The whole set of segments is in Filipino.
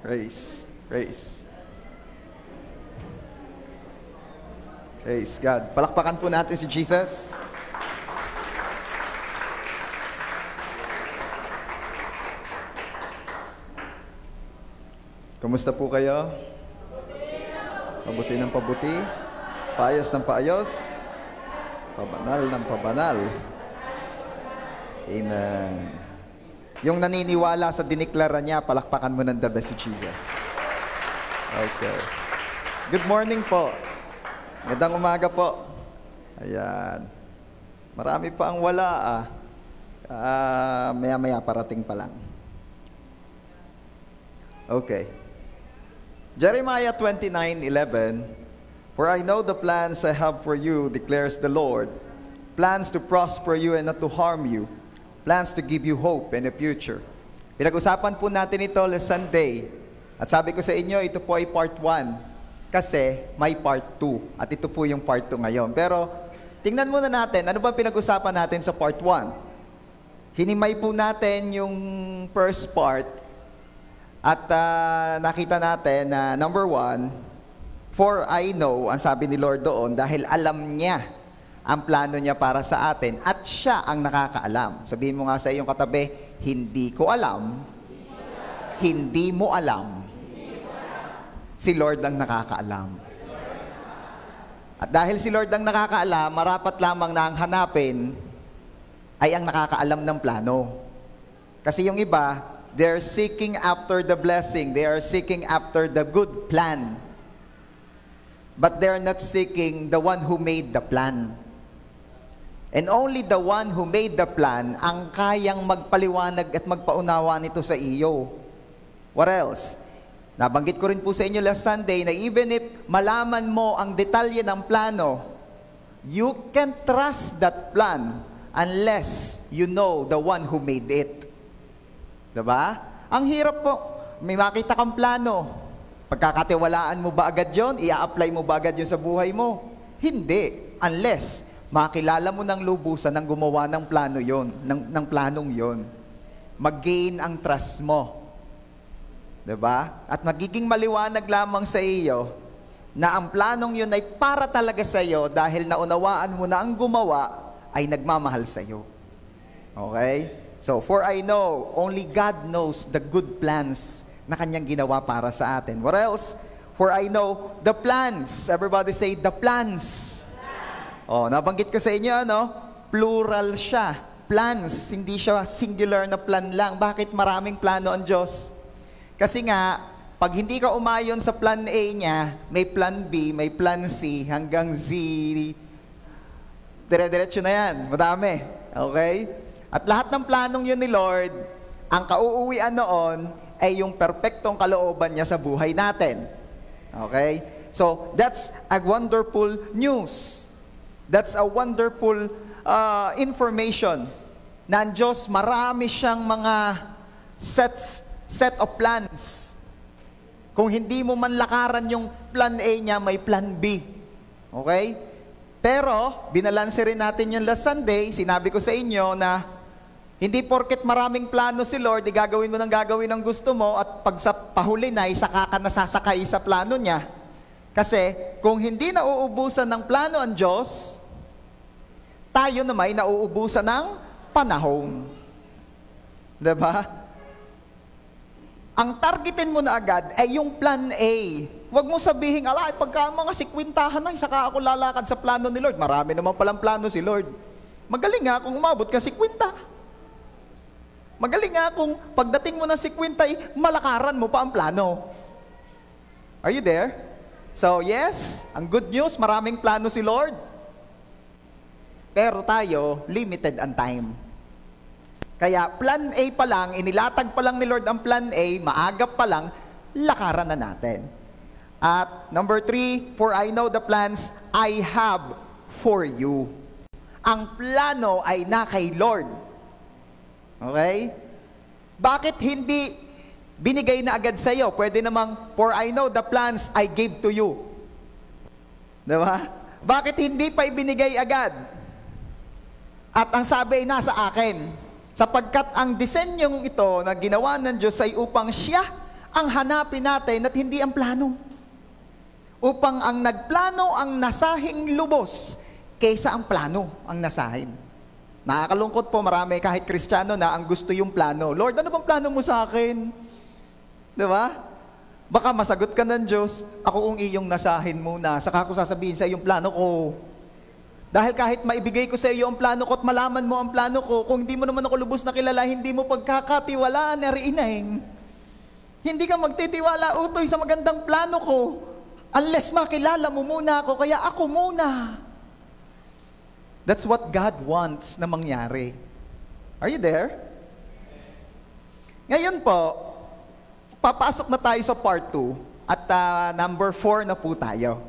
Praise. Praise. Praise God. Palakpakan po natin si Jesus. Kumusta po kayo? Pabuti ng pabuti, paayos ng paayos, pabanal ng pabanal. Amen. Yung naniniwala sa diniklara niya, palakpakan mo ng the best si Jesus. Okay. Good morning po. Magandang umaga po. Ayan. Marami pa ang wala maya-maya parating pa lang. Okay. Jeremiah 29:11, "For I know the plans I have for you, declares the Lord, plans to prosper you and not to harm you, plans to give you hope and a future." Pinag-usapan po natin ito last Sunday. At sabi ko sa inyo, ito po ay part 1 kasi may part 2. At ito po yung part 2 ngayon. Pero tingnan muna natin, ano ba pinag-usapan natin sa part 1? Hinimay po natin yung first part. At nakita natin na number 1, "For I know," ang sabi ni Lord doon, dahil alam niya ang plano niya para sa atin at siya ang nakakaalam. Sabihin mo nga sa iyong katabi, hindi ko alam, hindi mo alam, si Lord ang nakakaalam. At dahil si Lord ang nakakaalam, marapat lamang na ang hanapin ay ang nakakaalam ng plano. Kasi yung iba, they're seeking after the blessing. They are seeking after the good plan. But they're not seeking the one who made the plan. And only the one who made the plan ang kayang magpaliwanag at magpaunawa nito sa iyo. What else? Nabanggit ko rin po sa inyo last Sunday na even if malaman mo ang detalye ng plano, you can't trust that plan unless you know the one who made it. Diba? Ang hirap po. May makita kang plano. Pagkakatiwalaan mo ba agad yun? I-apply mo ba agad yun sa buhay mo? Hindi. Unless makilala mo ng lubusan ng gumawa ng plano yun, ng planong yun. Mag-gain ang trust mo. Diba? At magiging maliwanag lamang sa iyo na ang planong yun ay para talaga sa iyo dahil naunawaan mo na ang gumawa ay nagmamahal sa iyo. Okay? So, for I know, only God knows the good plans na Kanyang ginawa para sa atin. What else? For I know the plans. Everybody say, the plans. Oh, nabanggit ko sa inyo, ano? Plural siya. Plans. Hindi siya singular na plan lang. Bakit maraming plano ang Diyos? Kasi nga, pag hindi ka umayon sa plan A niya, may plan B, may plan C, hanggang Z. Dire-diretso na yan. Madami. Okay? At lahat ng planong yun ni Lord, ang kauuwian noon ay yung perpektong kalooban niya sa buhay natin. Okay? So, that's a wonderful news. That's a wonderful information na ang Diyos marami siyang mga set of plans. Kung hindi mo man lakaran yung plan A niya, may plan B. Okay? Pero, binalanse rin natin yung last Sunday, sinabi ko sa inyo na hindi porket maraming plano si Lord, gagawin mo ng gagawin ang gusto mo at pag sa pahuli na, saka ka nasasakay sa plano niya. Kasi kung hindi nauubusan ng plano ang Diyos, tayo naman ay nauubusan ng panahon. Diba? Ang targetin mo na agad ay yung plan A. Huwag mo sabihin, pagka mga 50 na, saka ako lalakad sa plano ni Lord. Marami naman palang plano si Lord. Magaling nga kung umabot ka 50. Magaling nga kung pagdating mo ng 50, malakaran mo pa ang plano. Are you there? So yes, ang good news, maraming plano si Lord. Pero tayo, limited ang time. Kaya plan A pa lang, inilatag pa lang ni Lord ang plan A, maagap pa lang, lakaran na natin. At number 3, for I know the plans I have for you. Ang plano ay na kay Lord. Okay? Bakit hindi binigay na agad sa iyo? Pwede namang, for I know the plans I gave to you. Diba? Bakit hindi pa ibinigay agad? At ang sabi ay nasa akin. Sapagkat ang disenyong ito na ginawa ng Diyos ay upang siya ang hanapin natin at hindi ang plano. Upang ang nagplano ang nasahing lubos kaysa ang plano ang nasahin. Nakakalungkot po, marami kahit Kristiyano na ang gusto yung plano. Lord, ano bang plano mo sa akin? Diba? Baka masagot ka ng Diyos, ako ang iyong nasahin muna, saka ako sasabihin sa iyong plano ko. Dahil kahit maibigay ko sa iyo ang plano ko at malaman mo ang plano ko, kung hindi mo naman ako lubos na kilala, hindi mo pagkakatiwalaan na riineng. Hindi ka magtitiwala utoy sa magandang plano ko, unless makilala mo muna ako, kaya ako muna. That's what God wants na mangyari. Are you there? Ngayon po, papasok na tayo sa part 2 at number 4 na po tayo.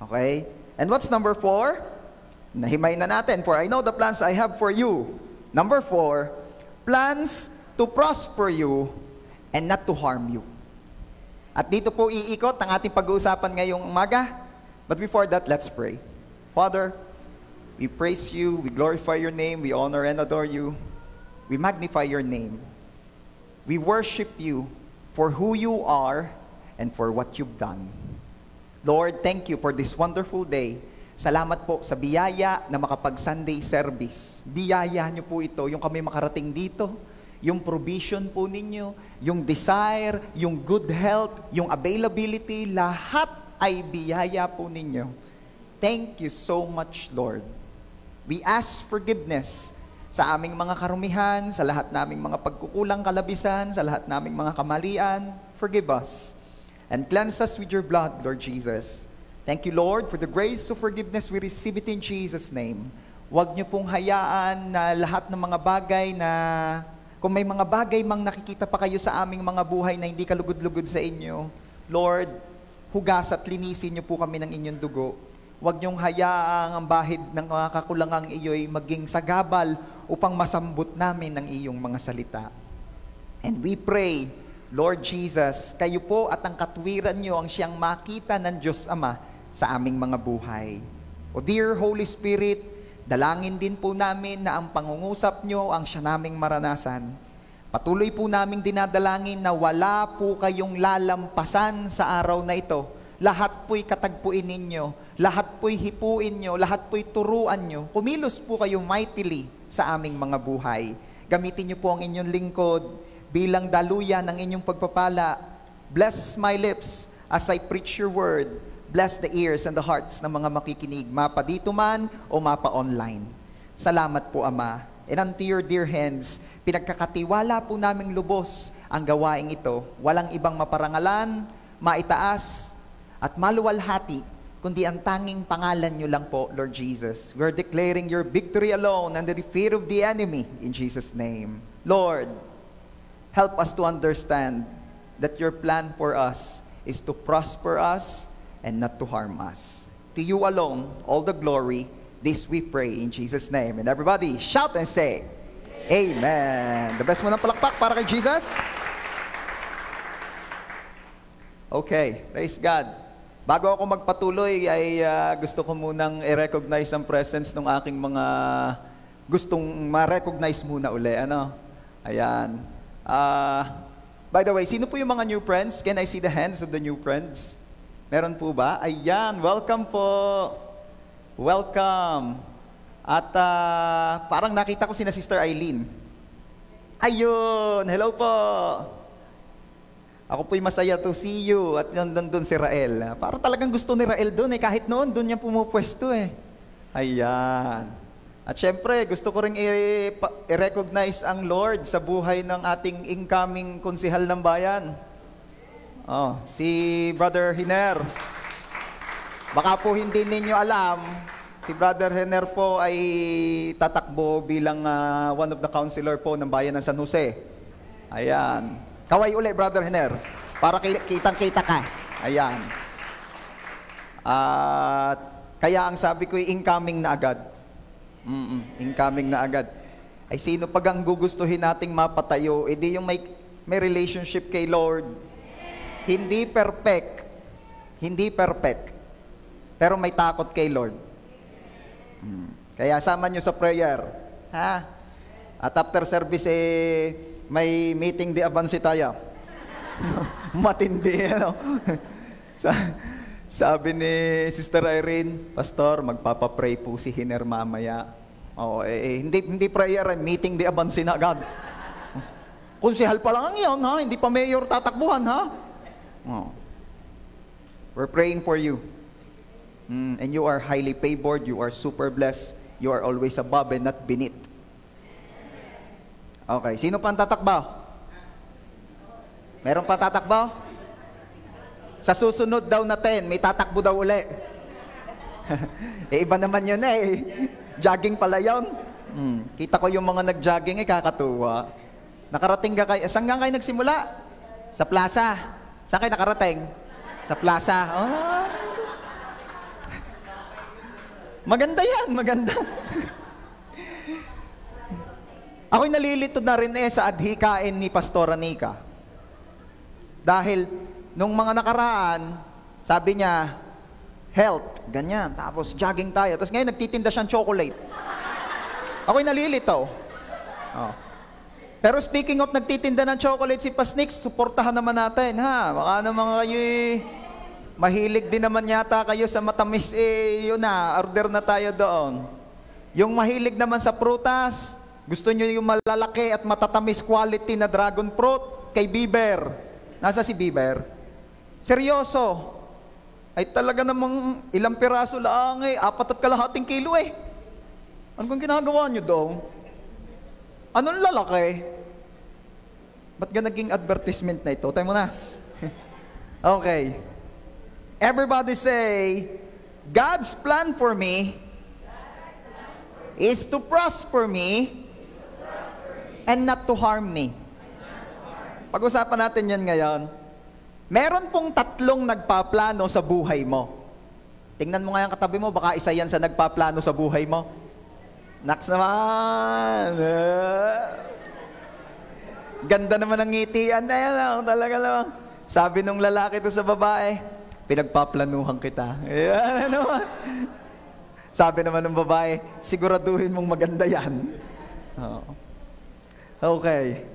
Okay? And what's number 4? Nahimay na natin. For I know the plans I have for you. Number 4, plans to prosper you and not to harm you. At dito po iikot ang ating pag-uusapan ngayong umaga. But before that, let's pray. Father, we praise you, we glorify your name, we honor and adore you. We magnify your name. We worship you for who you are and for what you've done. Lord, thank you for this wonderful day. Salamat po sa biyaya na makapag-Sunday service. Biyaya niyo po ito, yung kami makarating dito, yung provision po ninyo, yung desire, yung good health, yung availability, lahat ay biyaya po ninyo. Thank you so much, Lord. We ask forgiveness sa aming mga karumihan, sa lahat naming mga pagkukulang kalabisan, sa lahat naming mga kamalian. Forgive us and cleanse us with your blood, Lord Jesus. Thank you, Lord, for the grace of forgiveness. We receive it in Jesus' name. Huwag niyo pong hayaan na lahat ng mga bagay na, kung may mga bagay mang nakikita pa kayo sa aming mga buhay na hindi kalugod-lugod sa inyo, Lord, hugas at linisin niyo po kami ng inyong dugo. Huwag niyong hayaang ang bahid ng mga kakulangang iyo'y maging sagabal upang masambot namin ang iyong mga salita. And we pray, Lord Jesus, kayo po at ang katwiran niyo ang siyang makita ng Diyos Ama sa aming mga buhay. O dear Holy Spirit, dalangin din po namin na ang pangungusap niyo ang siya naming maranasan. Patuloy po naming dinadalangin na wala po kayong lalampasan sa araw na ito. Lahat po'y katagpuin ninyo, lahat po'y hipuin nyo, lahat po'y turuan nyo. Kumilos po kayo mightily sa aming mga buhay. Gamitin nyo po ang inyong lingkod bilang daluyan ng inyong pagpapala. Bless my lips as I preach your word. Bless the ears and the hearts ng mga makikinig, mapa dito man o mapa online. Salamat po, Ama. And unto your dear hands, pinagkakatiwala po naming lubos ang gawaing ito. Walang ibang maparangalan, maitaas, at maluwalhati, kundi ang tanging pangalan nyo lang po, Lord Jesus. We're declaring your victory alone and the defeat of the enemy in Jesus' name. Lord, help us to understand that your plan for us is to prosper us and not to harm us. To you alone, all the glory. This we pray in Jesus' name. And everybody, shout and say, Amen. The best mo ng palakpak para kay Jesus. Okay, praise God. Bago ako magpatuloy, ay gusto ko munang i-recognize ang presence ng aking mga gustong ma-recognize muna uli. Ano? Ayan. By the way, sino po yung mga new friends? Can I see the hands of the new friends? Meron po ba? Ayan, welcome po. Welcome. At parang nakita ko si na Sister Eileen. Ayun, hello po. Ako po'y masaya to see you. At nandun si Rael. Parang talagang gusto ni Rael doon eh. Kahit noon, doon niya pumupwesto eh. Ayan. At syempre, gusto ko rin i-recognize ang Lord sa buhay ng ating incoming konsihal ng bayan. Oh, si Brother Hiner. Baka po hindi ninyo alam, si Brother Hiner po ay tatakbo bilang one of the counselor po ng bayan ng San Jose. Ayan. Kaway uli, Brother Hiner, para kitang-kita ka. Ayan. At kaya ang sabi ko, incoming na agad. Incoming na agad. Ay sino pag ang gugustuhin nating mapatayo, edi yung may relationship kay Lord. Hindi perfect. Hindi perfect. Pero may takot kay Lord. Kaya sama nyo sa prayer. Ha? At after service, may meeting di abansi tayo. Matindi, ano? Sabi ni Sister Irene, Pastor, magpapapray po si Hiner mamaya. Oo, hindi prayer, meeting di abansin agad. Konsehal pa lang yun, ha? Hindi pa mayor tatakbuhan, ha? Oh. We're praying for you. And you are highly favored, you are super blessed, you are always above and not beneath. Okay, sino pa ang tatakbaw? Meron pa tatakbaw? Sa susunod daw na 10, may tatakbo daw uli. Iba naman yun eh. Jogging pala yun. Kita ko yung mga nag-jogging, kakatuwa. Nakarating ka kayo. Saan nga kayo nagsimula? Sa plaza. Saan kayo nakarating? Sa plaza. Oh. Maganda yan, maganda. Ako'y nalilito na rin sa adhikain ni Pastora Nika. Dahil, nung mga nakaraan, sabi niya, health, ganyan. Tapos, jogging tayo. Tapos ngayon, nagtitinda siyang chocolate. Ako'y nalilito. Oh. Pero speaking of nagtitinda ng chocolate si Pasnix, suportahan naman natin, ha? Baka naman kayo mahilig din naman yata kayo sa matamis, yun na, order na tayo doon. Yung mahilig naman sa prutas, gusto nyo yung malalaki at matatamis quality na dragon fruit, kay Bieber. Nasa si Bieber? Seryoso. Ay talaga namang ilang piraso lang 4.5 kilo Ano kung ginagawa nyo doon? Anong lalaki? Ba't ka naging advertisement na ito? Tayo mo na. Okay. Everybody say, God's plan for me is to prosper me and not to harm me. Pag-usapan natin yan ngayon. Meron pong 3 nagpaplano sa buhay mo. Tingnan mo nga yung katabi mo, baka isa yan sa nagpaplano sa buhay mo. Naks naman. Ganda naman ang ngitian na yan. Talaga lang. Sabi nung lalaki to sa babae, pinagpaplanuhan kita. Ayan, naman. Sabi naman ng babae, siguraduhin mong maganda yan. Oh. Okay.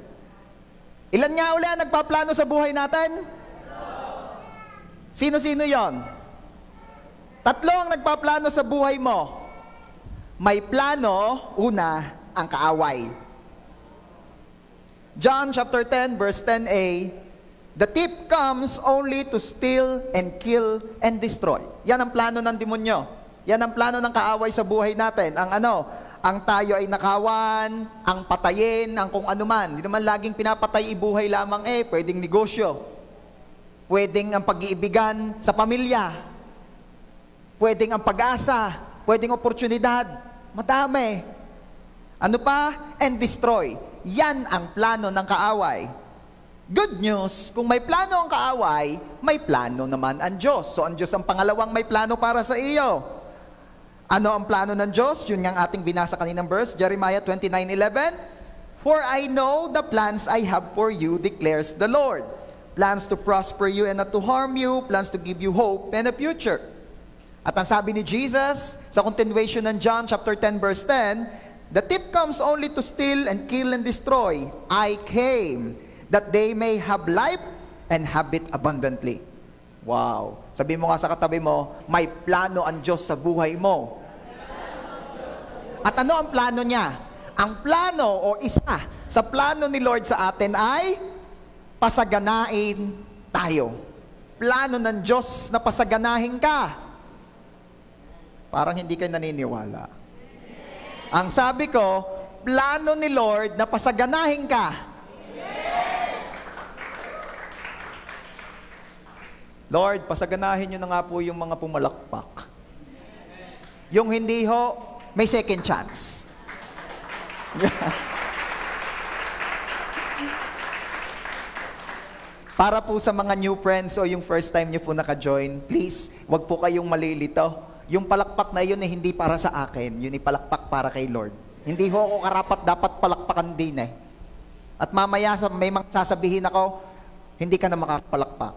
Ilan nga uli ang nagpaplano sa buhay natin? Sino-sino yon? 3 ang nagpaplano sa buhay mo. May plano, una, ang kaaway. John chapter 10, verse 10a, the thief comes only to steal and kill and destroy. Yan ang plano ng demonyo. Yan ang plano ng kaaway sa buhay natin. Ang tayo ay nakawan, ang patayin, ang kung anuman. Hindi naman laging pinapatay ibuhay lamang pwedeng negosyo. Pwedeng ang pag-iibigan sa pamilya. Pwedeng ang pag-asa. Pwedeng oportunidad. Madami. Ano pa? And destroy. Yan ang plano ng kaaway. Good news, kung may plano ang kaaway, may plano naman ang Diyos. So ang Diyos ang pangalawang may plano para sa iyo. Ano ang plano ng Diyos? Yun nga ang ating binasa kaninang verse, Jeremiah 29:11. For I know the plans I have for you, declares the Lord. Plans to prosper you and not to harm you, plans to give you hope and a future. At ang sabi ni Jesus, sa continuation ng John chapter 10 verse 10, the thief comes only to steal and kill and destroy. I came that they may have life and have it abundantly. Wow. Sabi mo nga sa katabi mo, may plano ang Diyos sa buhay mo. At ano ang plano niya? Ang plano o isa sa plano ni Lord sa atin ay pasaganain tayo. Plano ng Diyos na pasaganahin ka. Parang hindi kayo naniniwala. Ang sabi ko, plano ni Lord na pasaganahin ka. Lord, pasaganahin nyo na nga po yung mga pumalakpak. Yung hindi ho, may second chance. Para po sa mga new friends o yung first time nyo po naka-join, please, wag po kayong malilito. Yung palakpak na yun hindi para sa akin, yun palakpak para kay Lord. Hindi ho ako karapat dapat palakpakan din At mamaya may sasabihin ako, hindi ka na makakapalakpak.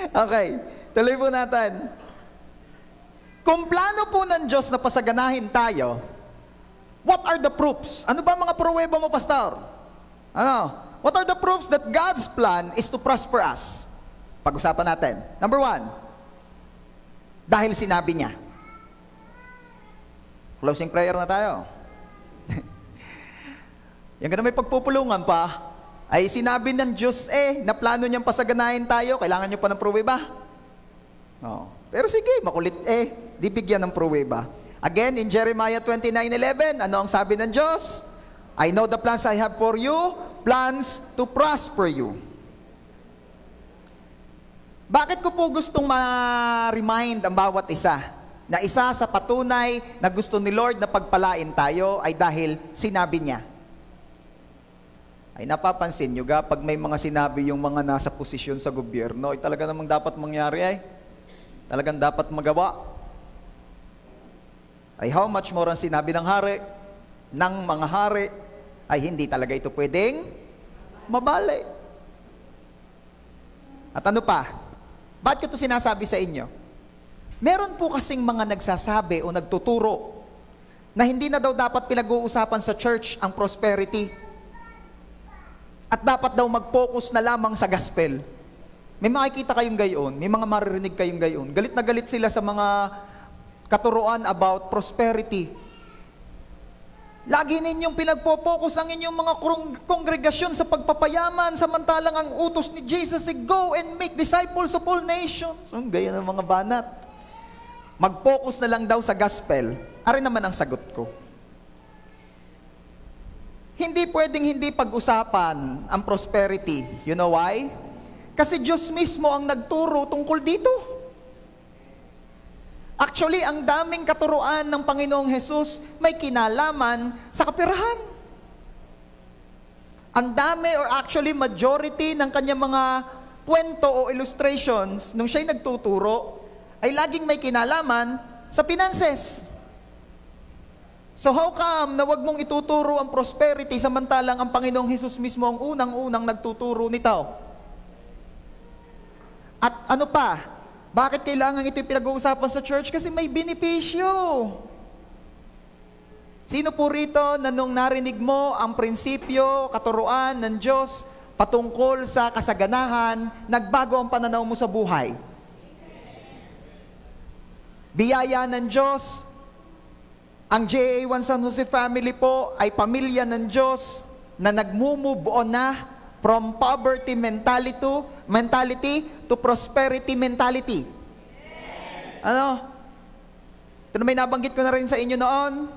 Okay, tuloy po natin. Kung plano po ng Diyos na pasaganahin tayo, what are the proofs? Ano ba mga pruweba mo, Pastor? What are the proofs that God's plan is to prosper us? Pag-usapan natin. Number 1, dahil sinabi niya. Closing prayer na tayo. Yung ganun may pagpupulungan pa, ay sinabi ng Diyos na plano niyang pasaganahin tayo, kailangan niyo pa ng pruweba. Oh. Pero sige, makulit di bigyan ng pruweba. Again, in Jeremiah 29:11, ano ang sabi ng Diyos? I know the plans I have for you, plans to prosper you. Bakit ko po gustong ma-remind ang bawat isa na isa sa patunay na gusto ni Lord na pagpalain tayo ay dahil sinabi niya. Ay napapansin nyo pag may mga sinabi yung mga nasa posisyon sa gobyerno, ay talaga namang dapat mangyari talagang dapat magawa. Ay how much more ang sinabi ng hari, ng mga hari, ay hindi talaga ito pwedeng mabali. At ano pa? Bakit ko ito sinasabi sa inyo? Meron po kasing mga nagsasabi o nagtuturo na hindi na daw dapat pinag-uusapan sa church ang prosperity. At dapat daw mag-focus na lamang sa gospel. May makikita kayong gayon, may mga maririnig kayong gayon. Galit na galit sila sa mga katuruan about prosperity. Lagi ninyong pinagpo-focus ang inyong mga kongregasyon sa pagpapayaman, samantalang ang utos ni Jesus ay go and make disciples of all nations. So, gaya ng mga banat. Mag-focus na lang daw sa gospel. Ari naman ang sagot ko. Hindi pwedeng hindi pag-usapan ang prosperity. You know why? Kasi Diyos mismo ang nagturo tungkol dito. Actually, ang daming katuruan ng Panginoong Hesus may kinalaman sa kapirahan. Ang dami or actually majority ng kanyang mga kwento o illustrations nung siya'y nagtuturo ay laging may kinalaman sa finances. So how come na wag mong ituturo ang prosperity samantalang ang Panginoong Hesus mismo ang unang-unang nagtuturo nito? At ano pa? Bakit kailangan ito pinag-uusapan sa church? Kasi may benepisyo. Sino po rito na nung narinig mo ang prinsipyo, katuruan ng Diyos patungkol sa kasaganahan, nagbago ang pananaw mo sa buhay? Biyaya ng Diyos. Ang JA1 San Jose family po ay pamilya ng Diyos na nagmumove on na from poverty mentality to prosperity mentality. Ano? Ito na may nabanggit ko na rin sa inyo noon.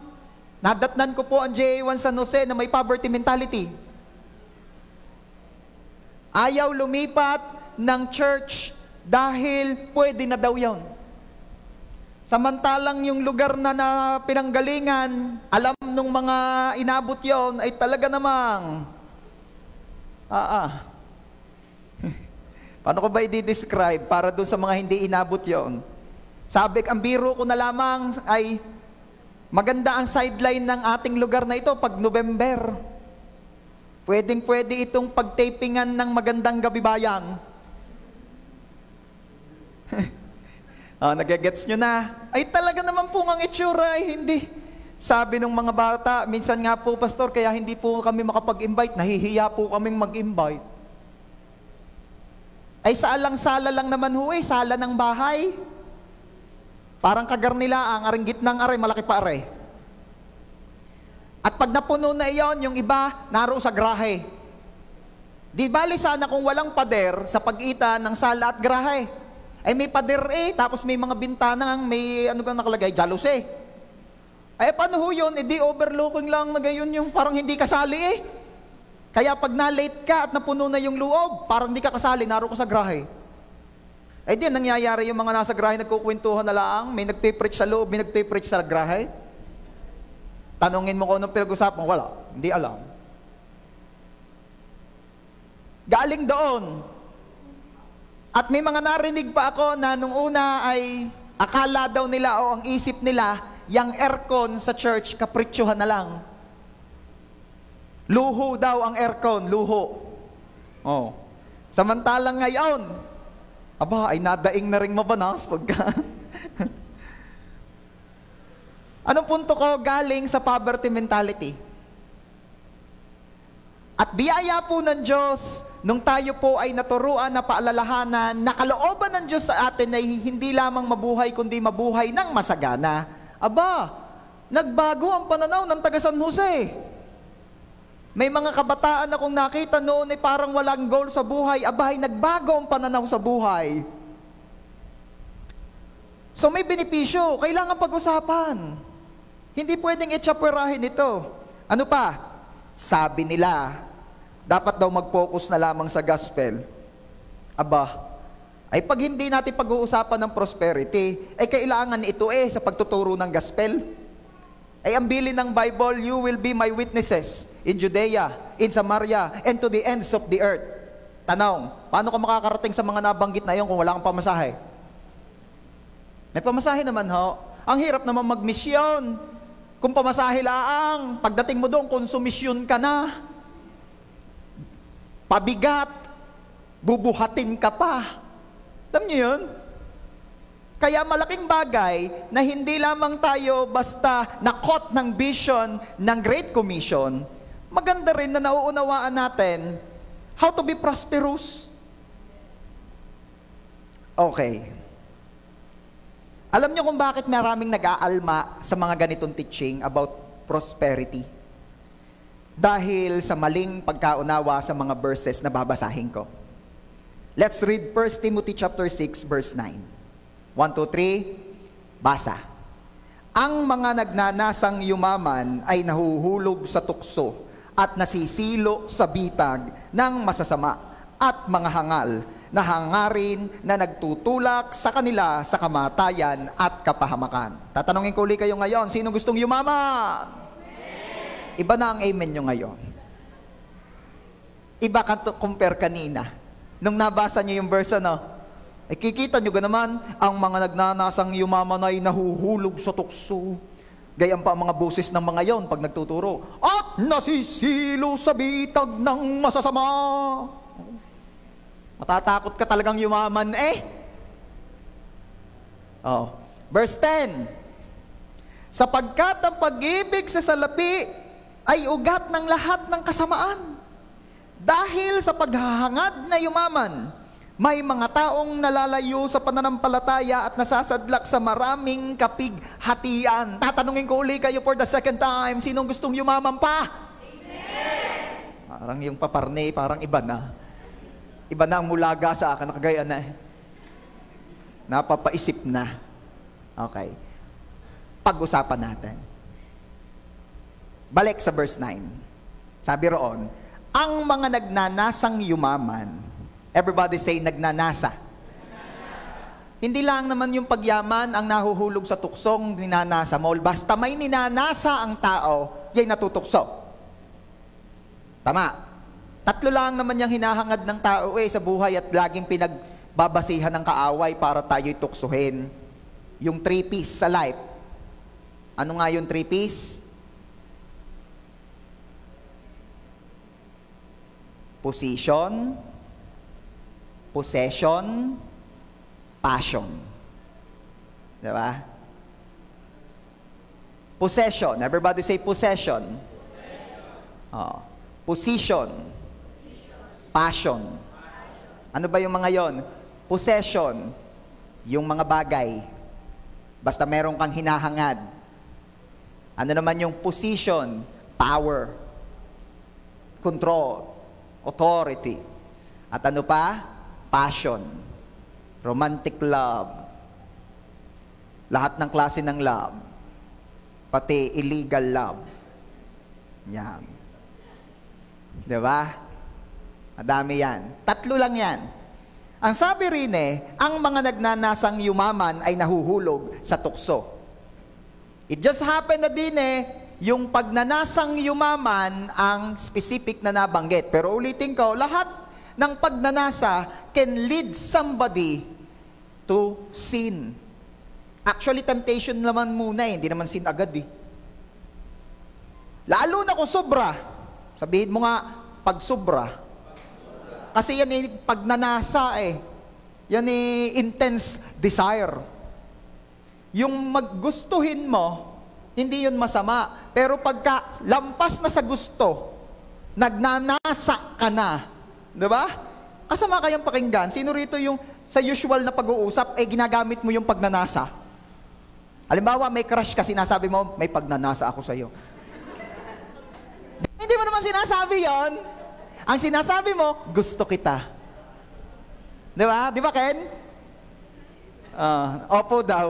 Nadatnan ko po ang JA1 San Jose na may poverty mentality. Ayaw lumipat ng church dahil pwede na daw yun. Samantalang yung lugar na pinanggalingan, alam nung mga inabot yon ay talaga namang paano ko ba i-describe para doon sa mga hindi inabot yon? Sabi, ang biro ko na lamang ay maganda ang sideline ng ating lugar na ito pag November. Pwedeng-pwede itong pagtapingan ng Magandang Gabi Bayang. Nagagets nyo na. Ay talaga naman po ang itsura ay hindi. Sabi ng mga bata, minsan nga po, Pastor, kaya hindi po kami makapag-invite, nahihiya po kaming mag-invite. Ay saalang-sala lang naman sala ng bahay. Parang kagarnila ang aring gitnang aray, malaki pa aray. At pag napuno na iyon, yung iba, naroon sa grahe. Di bali sana kung walang pader sa pagitan ng sala at grahe. Ay may pader tapos may mga bintana, may ano kang nakalagay, jalousie. Ay paano ho yun? Di overlooking lang na gayon yung parang hindi kasali Kaya pag na-late ka at napuno na yung loob, parang hindi ka kasali, naroon ka sa grahe. Ay di, nangyayari yung mga nasa grahe, nagkukwentuhan na lang, may nagpe-preach sa loob, may nagpe-preach sa grahe. Tanungin mo kung anong pinag-usapan, wala, hindi alam. Galing doon. At may mga narinig pa ako na nung una ay akala daw nila o ang isip nila, yung aircon sa church, kapritsyuhan na lang. Luho daw ang aircon, luho. Samantalang ngayon, ay nadaing na ring mabanas pagka. Anong punto ko? Galing sa poverty mentality. At biyaya po ng Diyos, nung tayo po ay naturuan na paalalahanan, na kalooban ng Diyos sa atin ay hindi lamang mabuhay, kundi mabuhay ng masagana. Aba, nagbago ang pananaw ng taga San Jose. May mga kabataan akong nakita noon ay parang walang goal sa buhay. Abay, nagbago ang pananaw sa buhay. So may benepisyo, kailangan pag-usapan. Hindi pwedeng itsapwerahin ito. Ano pa? Sabi nila, dapat daw mag-focus na lamang sa gospel. Aba, ay pag hindi natin pag-uusapan ng prosperity, ay kailangan ito sa pagtuturo ng gospel. Ay ang bilin ng Bible, you will be my witnesses in Judea, in Samaria, and to the ends of the earth. Tanong, paano ka makakarating sa mga nabanggit na iyon kung wala kang pamasahe? May pamasahe naman ho. Ang hirap naman magmisyon. Kung pamasahe laang, pagdating mo doon, konsumisyon ka na. Pabigat. Bubuhatin ka pa. Alam niyo yun? Kaya malaking bagay na hindi lamang tayo basta nakot ng vision ng Great Commission, maganda rin na nauunawaan natin how to be prosperous. Okay. Alam niyo kung bakit maraming nag-aalma sa mga ganitong teaching about prosperity? Dahil sa maling pagkaunawa sa mga verses na babasahin ko. Let's read 1 Timothy chapter 6 verse 9. 1, 2, 3, basa. Ang mga nagnanasang yumaman ay nahuhulog sa tukso at nasisilo sa bitag ng masasama at mga hangal na hangarin na nagtutulak sa kanila sa kamatayan at kapahamakan. Tatanungin ko ulit kayo ngayon, sino gustong yumaman? Amen. Iba na ang amen nyo ngayon. Iba ka compare kanina. Nung nabasa nyo yung verse, ay kikita nyo naman, ang mga nagnanasang yumaman ay nahuhulog sa tukso. Gayang pa ang mga boses ng mga yon pag nagtuturo. At nasisilo sa bitag ng masasama. Matatakot ka talagang yumaman Verse 10. Sapagkat ang pag-ibig sa salapi ay ugat ng lahat ng kasamaan. Dahil sa paghahangad na yumaman, may mga taong nalalayo sa pananampalataya at nasasadlak sa maraming kapighatian. Tatanungin ko uli kayo for the second time, sinong gustong yumaman pa? Amen! Parang yung paparne, parang iba na. Iba na ang mulaga sa akin, nakagaya na napapaisip na. Okay. Pag-usapan natin. Balik sa verse 9. Sabi roon, ang mga nagnanasang yumaman, everybody say nagnanasa. Hindi lang naman yung pagyaman ang nahuhulog sa tuksong ninanasa mo. Basta may ninanasa ang tao, yan natutukso. Tama. Tatlo lang naman yung hinahangad ng tao sa buhay at laging pinagbabasihan ng kaaway para tayo'y tuksuhin. Yung 3 P's sa life. Ano nga yung 3 P's? Position, possession, passion. Diba? Possession. Everybody say possession. Position. Passion. Ano ba yung mga yon? Possession. Yung mga bagay. Basta meron kang hinahangad. Ano naman yung position? Power. Control. Authority. At ano pa? Passion. Romantic love. Lahat ng klase ng love. Pati illegal love. Yan. Diba? Madami yan. Tatlo lang yan. Ang sabi rin ang mga nagnanasang yumaman ay nahuhulog sa tukso. It just happened na din yung pagnanasang yumaman ang specific na nabanggit. Pero ulitin ko, lahat ng pagnanasa can lead somebody to sin. Actually, temptation naman muna hindi naman sin agad Lalo na kung sobra. Sabihin mo nga, pag sobra. Kasi yan pagnanasa Yan intense desire. Yung maggustuhin mo, hindi yun masama. Pero pagka lampas na sa gusto, Nagnanasa ka na. Diba? Kasama kayang pakinggan. Sino rito yung sa usual na pag-uusap, ginagamit mo yung pagnanasa? Halimbawa, may crush ka, sinasabi mo, may pagnanasa ako sa'yo. Hindi mo naman sinasabi yon. Ang sinasabi mo, gusto kita. Diba? Diba, Ken? Opo daw.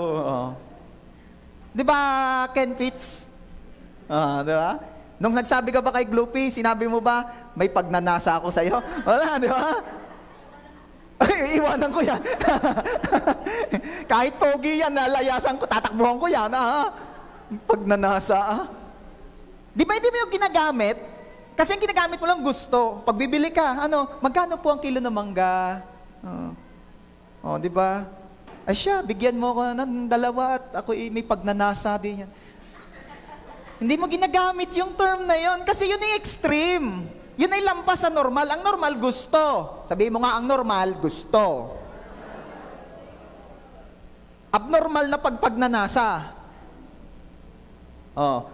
Diba, Ken Fitz? Diba? Nung nagsabi ka ba kay Gloopy, sinabi mo ba, may pagnanasa ako sa'yo? Wala, di ba? Ay, iwanan ko yan. Kahit pogi yan, nalayasan ko, tatakbuhan ko yan, Pagnanasa, Di ba hindi mo yung ginagamit? Kasi yung ginagamit mo lang gusto. Pag bibili ka, magkano po ang kilo ng mangga? Di ba? Ay siya, bigyan mo ko ng 2 at ako may pagnanasa din yan. Hindi mo ginagamit yung term na yon kasi yun ay extreme. Yun ay lampas sa normal. Ang normal, gusto. Sabihin mo nga, ang normal, gusto. Abnormal na pagpagnanasa.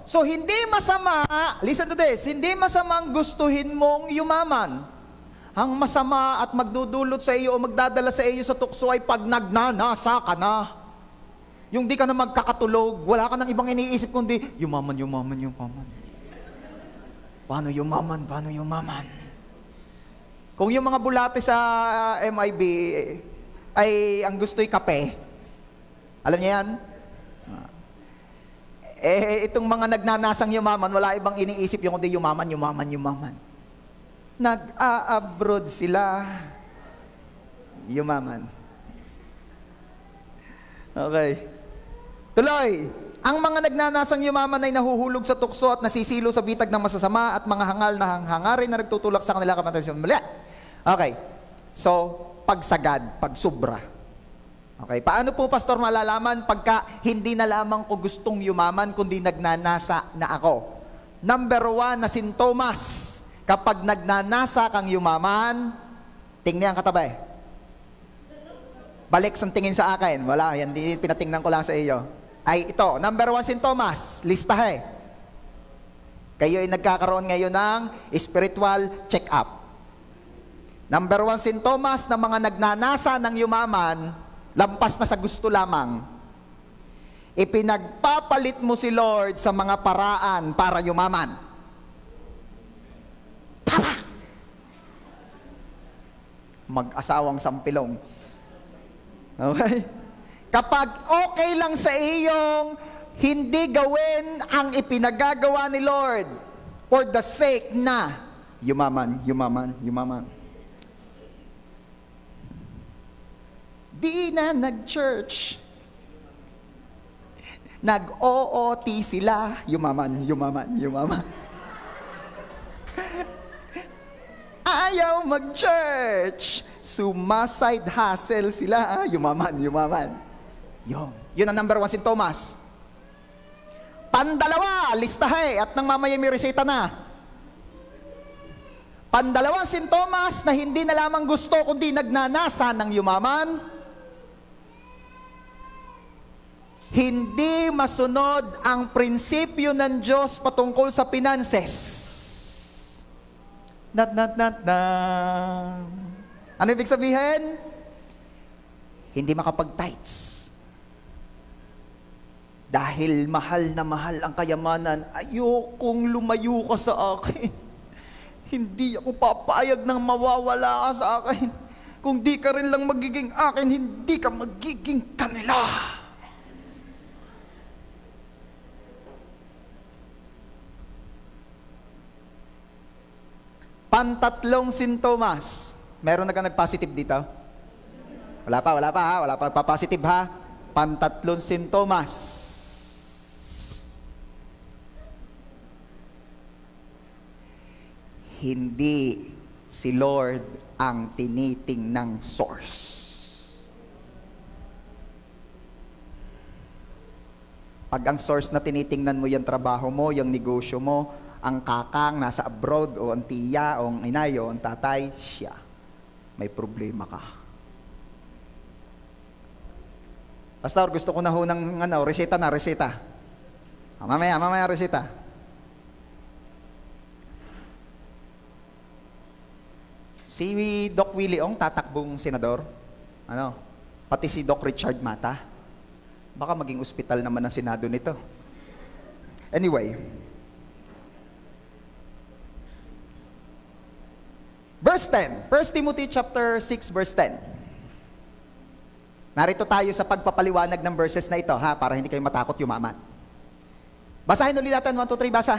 So, hindi masama, listen to this, hindi masamang gustuhin mong yumaman. Ang masama at magdudulot sa iyo o magdadala sa iyo sa tukso ay pag nagnanasa ka na. Yung di ka na magkakatulog, wala ka nang ibang iniisip kundi, yumaman. Paano yumaman? Kung yung mga bulate sa MIB ay ang gusto'y kape, alam niya yan? Itong mga nagnanasang yumaman, wala ibang iniisip yung kundi yumaman. Nag-a-abroad sila. Yumaman. Okay. Tuloy, ang mga nagnanasang yumaman ay nahuhulog sa tukso at nasisilo sa bitag ng masasama at mga hangal na hangarin na nagtutulak sa kanila kapatid. Okay. So, pagsagad, pagsubra. Okay. Paano po, Pastor, malalaman pagka hindi na lamang ko gustong yumaman kundi nagnanasa na ako? Number 1 na sintomas. Kapag nagnanasa kang yumaman, tingnan ang katabi. Balik sa tingin sa akin. Wala, yan, pinatingnan ko lang sa iyo. Ay ito, number 1 sintomas, listahe. Kayo ay nagkakaroon ngayon ng spiritual check-up. Number 1 sintomas ng mga nagnanasa ng yumaman, lampas na sa gusto lamang. Ipinagpapalit mo si Lord sa mga paraan para yumaman. Papa! Mag-asawang sampilong. Okay? Kapag okay lang sa iyong hindi gawin ang ipinagagawa ni Lord for the sake na yumaman. Di na nag-church. Nag-OOT sila. Yumaman. Ayaw mag-church. Sumaside hustle sila. Yumaman. Yun ang number 1 sintomas. Pandalawa, listahe at nang mamaya may reseta na. Pandalawang sintomas na hindi na lamang gusto kundi nagnanasa ng yumaman. Hindi masunod ang prinsipyo ng Diyos patungkol sa finances. Ano ibig sabihin? Hindi makapag-tithes. Dahil mahal na mahal ang kayamanan, ayokong lumayo ka sa akin. Hindi ako papayag nang mawawala ka sa akin. Kung di ka rin lang magiging akin, hindi ka magiging kanila. Pantatlong sintomas. Meron na ka nag-positive dito? Wala pa pa-positive ha. Pantatlong sintomas. Hindi si Lord ang tinitingnang source. Pag ang source na tinitingnan mo yung trabaho mo, yung negosyo mo, ang kakang nasa abroad o ang tiya o ang inay o ang tatay, siya. May problema ka. Pastor, gusto ko na ho ng reseta. Mamaya reseta. Si Doc Willie Ong, tatakbong senador. Ano? Pati si Doc Richard Mata. Baka maging ospital naman ang Senado nito. Anyway. Verse 10. 1 Timothy chapter 6, verse 10. Narito tayo sa pagpapaliwanag ng verses na ito, ha? Para hindi kayo matakot yumaman. Basahin ulit natin, 1, 2, 3, basa.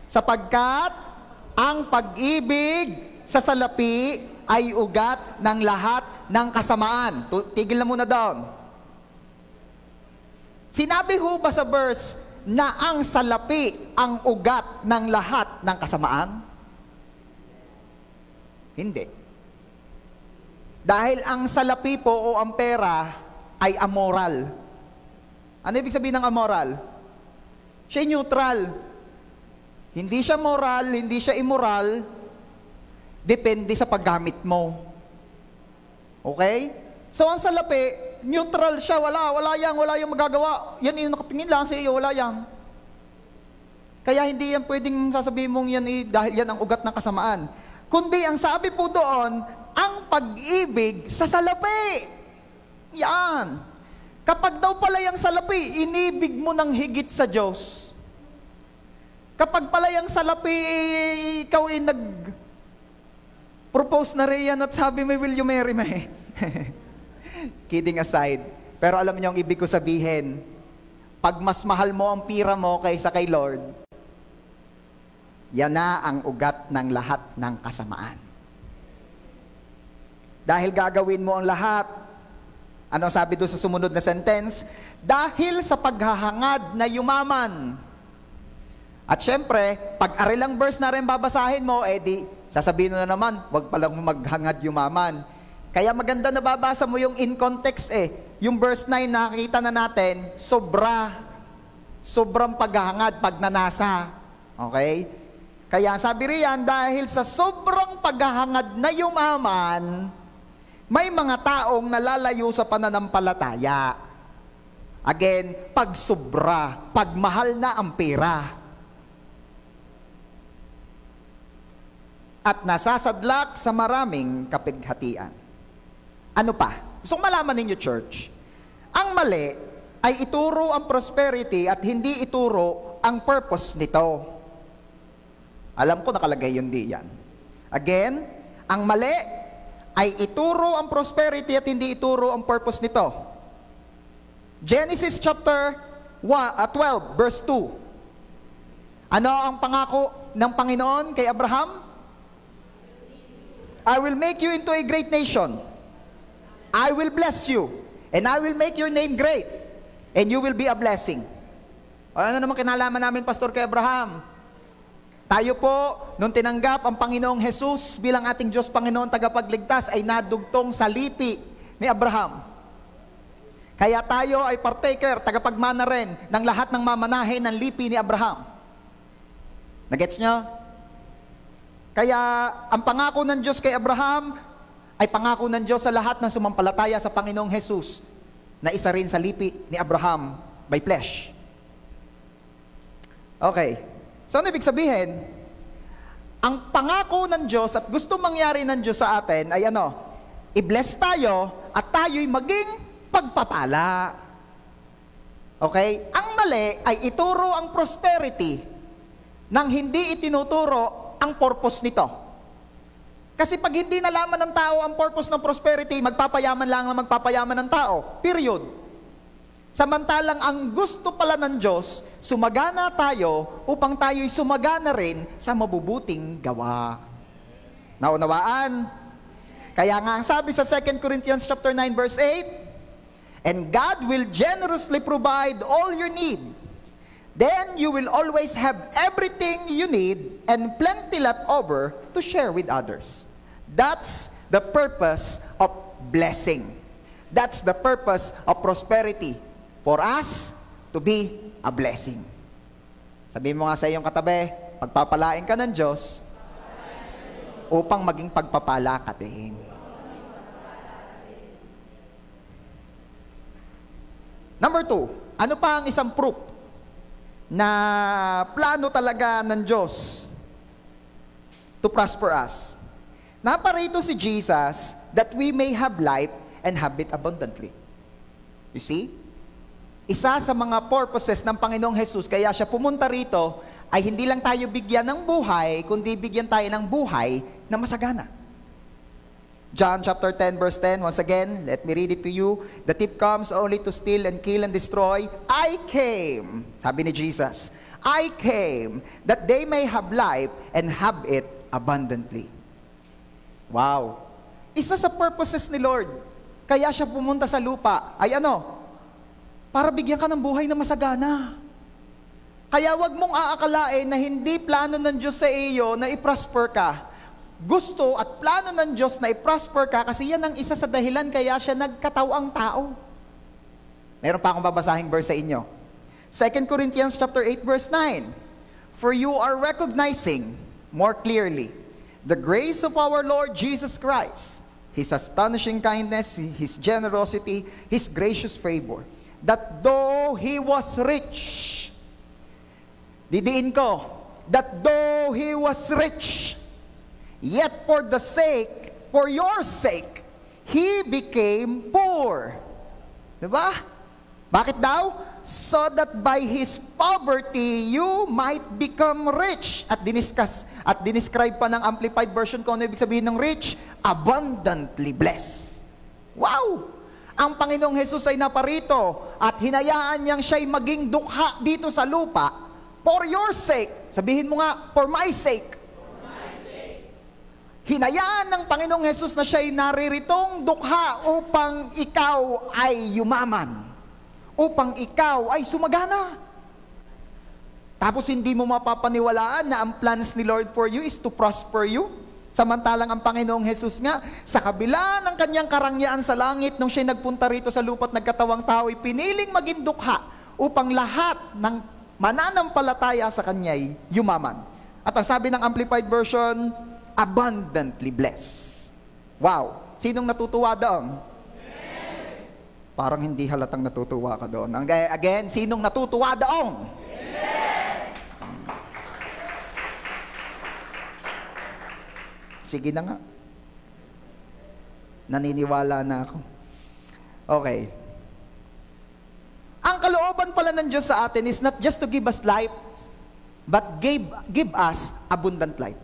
Sapagkat ang pag-ibig sa salapi ay ugat ng lahat ng kasamaan. Tigil na muna doon. Sinabi ho ba sa verse na ang salapi ang ugat ng lahat ng kasamaan? Hindi. Dahil ang salapi po o ang pera ay amoral. Ano ibig sabihin ng amoral? Siya neutral. Hindi siya moral, hindi siya immoral. Depende sa paggamit mo. Okay? So ang salapi, neutral siya, wala yang magagawa. Yan yung nakatingin lang sa iyo, wala yang. Kaya hindi yan pwedeng sasabihin mong yan dahil yan ang ugat ng kasamaan. Kundi ang sabi po doon, ang pag-ibig sa salapi. Yan. Kapag daw pala yung salapi, inibig mo ng higit sa Diyos. Kapag pala yung salapi, ikaw ay propose na riyan at sabi mo, will you marry me? Kidding aside. Pero alam niyo ang ibig ko sabihin, pag mas mahal mo ang pira mo kaysa kay Lord, yan na ang ugat ng lahat ng kasamaan. Dahil gagawin mo ang lahat, ano sabi doon sa sumunod na sentence? Dahil sa paghahangad na yumaman. At syempre, pag arilang verse na rin babasahin mo, di sasabihin mo na naman, wag palang maghangad yumaman. Kaya maganda na babasa mo yung in context Yung verse 9 nakikita na natin, sobrang paghahangad, pagnanasa. Okay? Kaya sabi riyan, dahil sa sobrang paghahangad na yumaman, may mga taong nalalayo sa pananampalataya. Again, pagsobra, pagmahal na ang pera. At nasasadlak sa maraming kapighatian. Ano pa? Gusto kong malaman ninyo, church. Ang mali ay ituro ang prosperity at hindi ituro ang purpose nito. Alam ko nakalagay yun diyan. Again, ang mali ay ituro ang prosperity at hindi ituro ang purpose nito. Genesis chapter 12, verse 2. Ano ang pangako ng Panginoon kay Abraham? I will make you into a great nation. I will bless you. And I will make your name great. And you will be a blessing. Ano naman kinalaman namin, Pastor, kay Abraham? Tayo po, nung tinanggap ang Panginoong Jesus bilang ating Diyos Panginoon tagapagligtas, ay nadugtong sa lipi ni Abraham. Kaya tayo ay partaker, tagapagmana rin ng lahat ng mamanahin ng lipi ni Abraham. Nagets nyo? Kaya ang pangako ng Diyos kay Abraham ay pangako ng Diyos sa lahat ng sumampalataya sa Panginoong Jesus na isa rin sa lipi ni Abraham by flesh. Okay. So ano ibig sabihin? Ang pangako ng Diyos at gusto mangyari ng Diyos sa atin ay ano? I-bless tayo at tayo'y maging pagpapala. Okay? Ang mali ay ituro ang prosperity nang hindi itinuturo ang purpose nito. Kasi pag hindi nalaman ng tao ang purpose ng prosperity, magpapayaman lang ang magpapayaman ng tao. Period. Samantalang ang gusto pala ng Diyos, sumagana tayo upang tayo'y sumagana rin sa mabubuting gawa. Naunawaan? Kaya nga ang sabi sa 2 Corinthians chapter 9 verse 8, and God will generously provide all your need. Then you will always have everything you need and plenty left over to share with others. That's the purpose of blessing. That's the purpose of prosperity. For us to be a blessing. Sabihin mo nga sa iyong katabi, pagpapalain ka ng Diyos upang maging pagpapala ka din. Number 2, ano pa ang isang proof na plano talaga ng Diyos to prosper us? Naparito si Jesus that we may have life and have it abundantly. You see? Isa sa mga purposes ng Panginoong Jesus, kaya siya pumunta rito, ay hindi lang tayo bigyan ng buhay, kundi bigyan tayo ng buhay na masagana. John chapter 10 verse 10, once again, let me read it to you. The thief comes only to steal and kill and destroy. I came, sabi ni Jesus, I came that they may have life and have it abundantly. Wow! Isa sa purposes ni Lord, kaya siya pumunta sa lupa, ay ano? Para bigyan ka ng buhay na masagana. Kaya wag mong aakalain na hindi plano ng Diyos sa iyo na i-prosper ka. Gusto at plano ng Diyos na i-prosper ka kasi yan ang isa sa dahilan kaya siya nagkatawang tao. Meron pa akong babasahing verse sa inyo. 2 Corinthians chapter 8 verse 9. For you are recognizing more clearly the grace of our Lord Jesus Christ, His astonishing kindness, His generosity, His gracious favor, that though He was rich, didiin ko, that though He was rich, yet for your sake, He became poor. Diba? Bakit daw? So that by His poverty, you might become rich. At dinescribe pa ng Amplified Version kung ano ibig sabihin ng rich, abundantly blessed. Wow! Ang Panginoong Jesus ay naparito at hinayaan niyang siya'y maging dukha dito sa lupa for your sake. Sabihin mo nga, for my sake. Hinayaan ng Panginoong Jesus na siya'y nariritong dukha upang ikaw ay yumaman. Upang ikaw ay sumagana. Tapos hindi mo mapapaniwalaan na ang plans ni Lord for you is to prosper you. Samantalang ang Panginoong Jesus nga, sa kabila ng kanyang karangyaan sa langit, nung siya'y nagpunta rito sa lupa at nagkatawang tao, ay piniling maging dukha upang lahat ng mananampalataya sa kanya'y yumaman. At ang sabi ng Amplified Version, abundantly blessed. Wow! Sinong natutuwa doon? Parang hindi halatang natutuwa ka doon. Again, sinong natutuwa doon? Sige na nga. Naniniwala na ako. Okay. Ang kalooban pala ng Diyos sa atin is not just to give us life, but give us abundant life.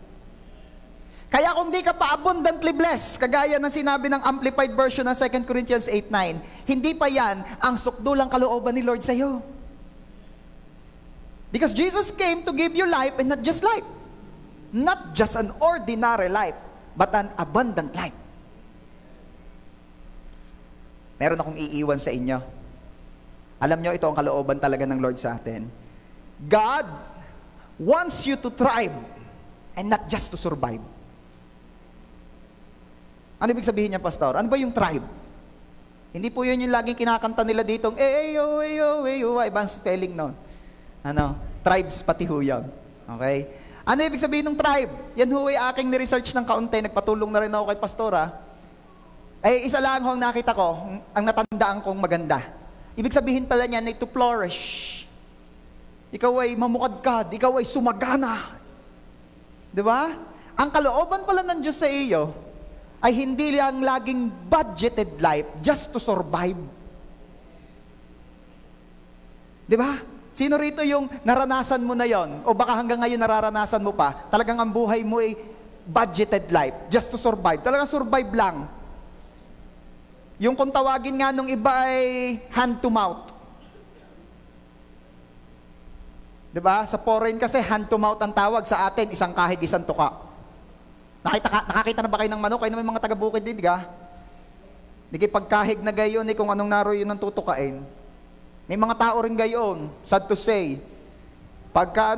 Kaya kung di ka pa abundantly blessed, kagaya ng sinabi ng Amplified Version ng 2 Corinthians 8:9, hindi pa yan ang sukdulang kalooban ni Lord sa iyo. Because Jesus came to give you life and not just life. Not just an ordinary life, but an abundant life. Meron akong iiwan sa inyo. Alam nyo, ito ang kalooban talaga ng Lord sa atin. God wants you to thrive and not just to survive. Ano ibig sabihin niya, Pastor? Ano ba yung tribe? Hindi po yun yung laging kinakanta nila ditong, eyo, ibang spelling nun. Tribes pati ho yan. Okay? Ano ibig sabihin ng tribe? Yan ho ay aking ni-research ng kaunti, nagpatulong na rin ako kay Pastora. Isa lang ho ang nakita ko, ang natandaan kong maganda. Ibig sabihin pala niyan ay to flourish. Ikaw ay mamukadkad, ikaw ay sumagana. Diba? Ang kalooban pala ng Diyos sa iyo, ay hindi lang laging budgeted life just to survive. Diba? Sino rito yung naranasan mo na yon? O baka hanggang ngayon nararanasan mo pa, talagang ang buhay mo ay budgeted life, just to survive. Talagang survive lang. Yung kung tawagin nga nung iba ay hand to mouth. Diba? Sa foreign kasi hand to mouth ang tawag, sa atin isang kahig, isang tuka. Nakakita na ba kayo ng manok? Kayo na may mga taga-bukid din, diga? Di kayo pagkahig na gayon, kung anong naro yun ang tutukain. May mga tao rin gayon, sad to say. Pagka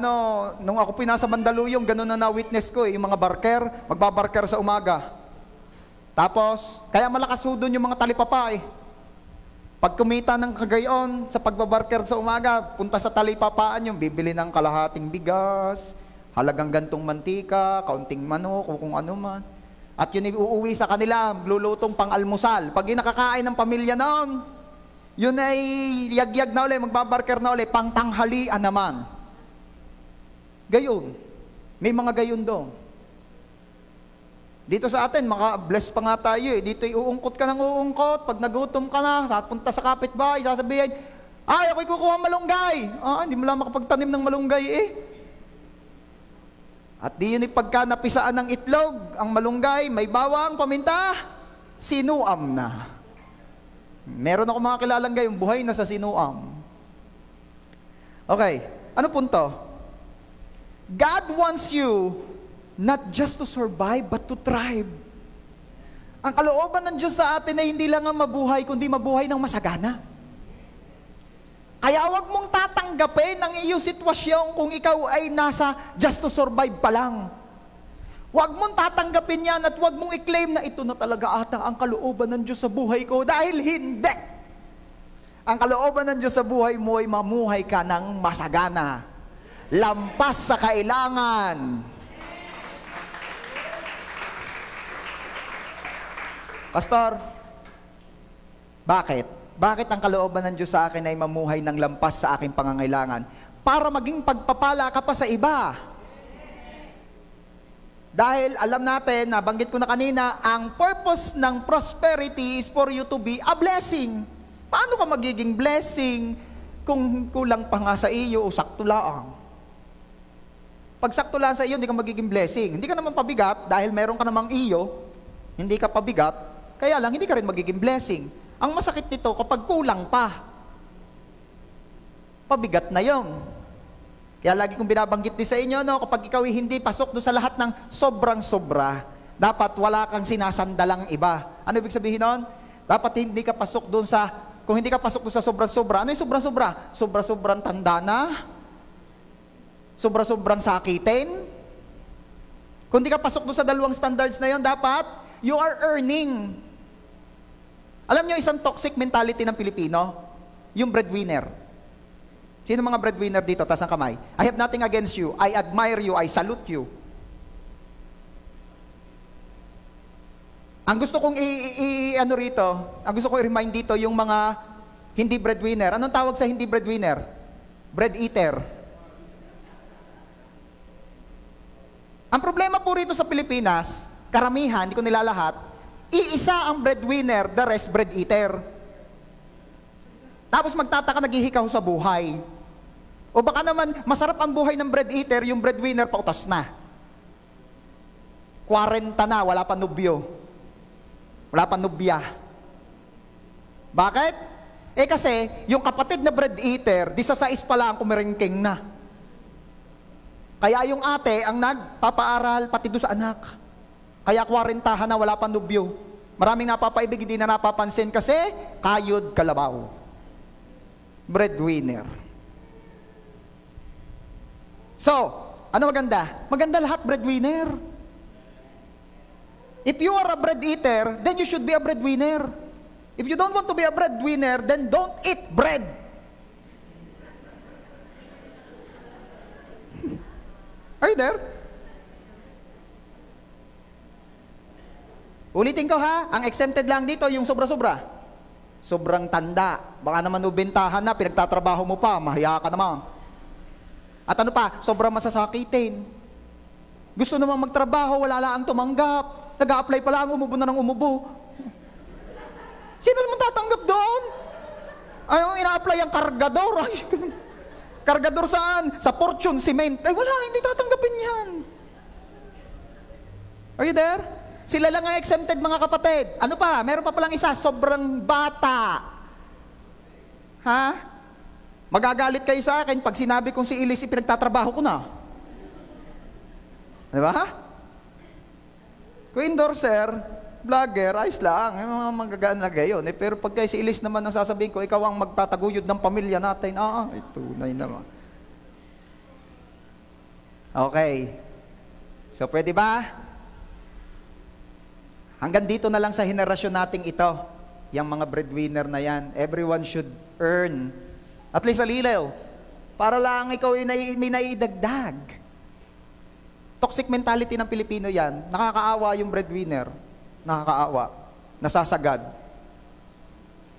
nung ako pinasa Mandaluyong, ganun na na-witness ko, yung mga barker, magbabarker sa umaga. Tapos, kaya malakas ho doon yung mga talipapa Pag kumita ng kagayon sa pagbabarker sa umaga, punta sa talipapaan yung bibili ng kalahating bigas, halagang gantong mantika, kaunting manok, o kung ano man. At yun uuwi sa kanila, lulutong pang-almusal. Pag yung nakakain ng pamilya noon, yun ay yagyag na uli, magbabarker na uli, pang-tanghalian naman. Gayon. May mga gayon doon. Dito sa atin, maka-bless pa nga tayo eh. Dito uungkot ka ng uungkot. Pag nagutom ka na, punta sa kapitbahay, sasabihin, ay, ako'y kukuha malunggay. Hindi mo lang makapagtanim ng malunggay eh. At di yun pagka napisaan ng itlog, ang malunggay, may bawang, paminta, sinuam na. Meron ako mga kilalang gayong buhay na sa sinuam. Okay, ano punto? God wants you not just to survive, but to thrive. Ang kalooban ng Diyos sa atin ay hindi lang ang mabuhay, kundi mabuhay ng masagana. Kaya huwag mong tatanggapin ang iyong sitwasyon kung ikaw ay nasa just to survive pa lang. Huwag mong tatanggapin yan at huwag mong i-claim na ito na talaga ata ang kalooban ng Diyos sa buhay ko, dahil hindi. Ang kalooban ng Diyos sa buhay mo ay mamuhay ka ng masagana, lampas sa kailangan. Pastor, bakit? Bakit ang kalooban ng Diyos sa akin ay mamuhay ng lampas sa aking pangangailangan? Para maging pagpapala ka pa sa iba. Dahil alam natin, nabanggit ko na kanina, ang purpose ng prosperity is for you to be a blessing. Paano ka magiging blessing kung kulang pa nga sa iyo o sakto lang? Pag sakto lang sa iyo, hindi ka magiging blessing. Hindi ka naman pabigat dahil meron ka namang iyo, hindi ka pabigat, kaya lang hindi ka rin magiging blessing. Ang masakit nito kapag kulang pa. Pabigat na yon. Kaya lagi kong binabanggit din sa inyo, no, kapag ikaw hindi pasok doon sa lahat ng sobrang-sobra, dapat wala kang sinasandalang iba. Ano ibig sabihin nun? Dapat hindi ka pasok doon sa, kung hindi ka pasok doon sa sobrang-sobra, ano yung sobrang-sobra? Sobrang-sobrang tanda na? Sobrang-sobrang sakitin? Kung hindi ka pasok doon sa dalawang standards na yon, dapat you are earning. Alam nyo, isang toxic mentality ng Pilipino, yung breadwinner. Sino mga breadwinner dito? Taas ang kamay. I have nothing against you. I admire you. I salute you. Ang gusto kong ano rito, ang gusto kong i-remind dito, yung mga hindi breadwinner. Anong tawag sa hindi breadwinner? Bread eater. Ang problema po rito sa Pilipinas, karamihan, hindi ko nilalahat, iisa ang breadwinner, the rest bread eater. Tapos magtataka, naghihikaw sa buhay. O baka naman, masarap ang buhay ng bread eater, yung breadwinner pautas na. 40 na, wala pa nubyo. Wala pa nubya. Bakit? Kasi, yung kapatid na bread eater, 16 pa lang kumiringking na. Kaya yung ate, ang nagpapaaral, pati doon sa anak. Kaya 40 na, wala pang nubyo. Maraming napapaibig, hindi na napapansin kasi kayod kalabaw. Breadwinner. So, ano maganda? Maganda lahat breadwinner. If you are a bread eater, then you should be a breadwinner. If you don't want to be a breadwinner, then don't eat bread. Are you there? Ulitin ko ha, ang exempted lang dito yung sobra-sobra. Sobrang tanda. Baka naman ubentahan na, pinagtatrabaho mo pa, mahiya ka naman. At ano pa, sobrang masasakitin. Gusto naman magtrabaho, wala lang tumanggap. Nag-a-apply pa lang, umubo na ng umubo. Sino naman tatanggap doon? Anong ina-apply ang kargador? Ay, kargador saan? Sa Fortune Cement. Ay wala, hindi tatanggapin yan. Are you there? Sila lang ang exempted, mga kapatid. Ano pa? Meron pa palang isa, sobrang bata. Ha? Magagalit kayo sa akin pag sinabi kong si Elise pinagtatrabaho ko na. Diba? Kung endorser, vlogger, ayos lang. Mga magagaan na gayon. Pero pag kayo si Elise naman ang sasabihin ko, ikaw ang magtataguyod ng pamilya natin. Tunay naman. Okay. So, pwede ba? Hanggang dito na lang sa henerasyon nating ito, yung mga breadwinner na yan. Everyone should earn at least a little. Para lang ikaw may naidagdag. Toxic mentality ng Pilipino yan. Nakakaawa yung breadwinner. Nakakaawa. Nasasagad.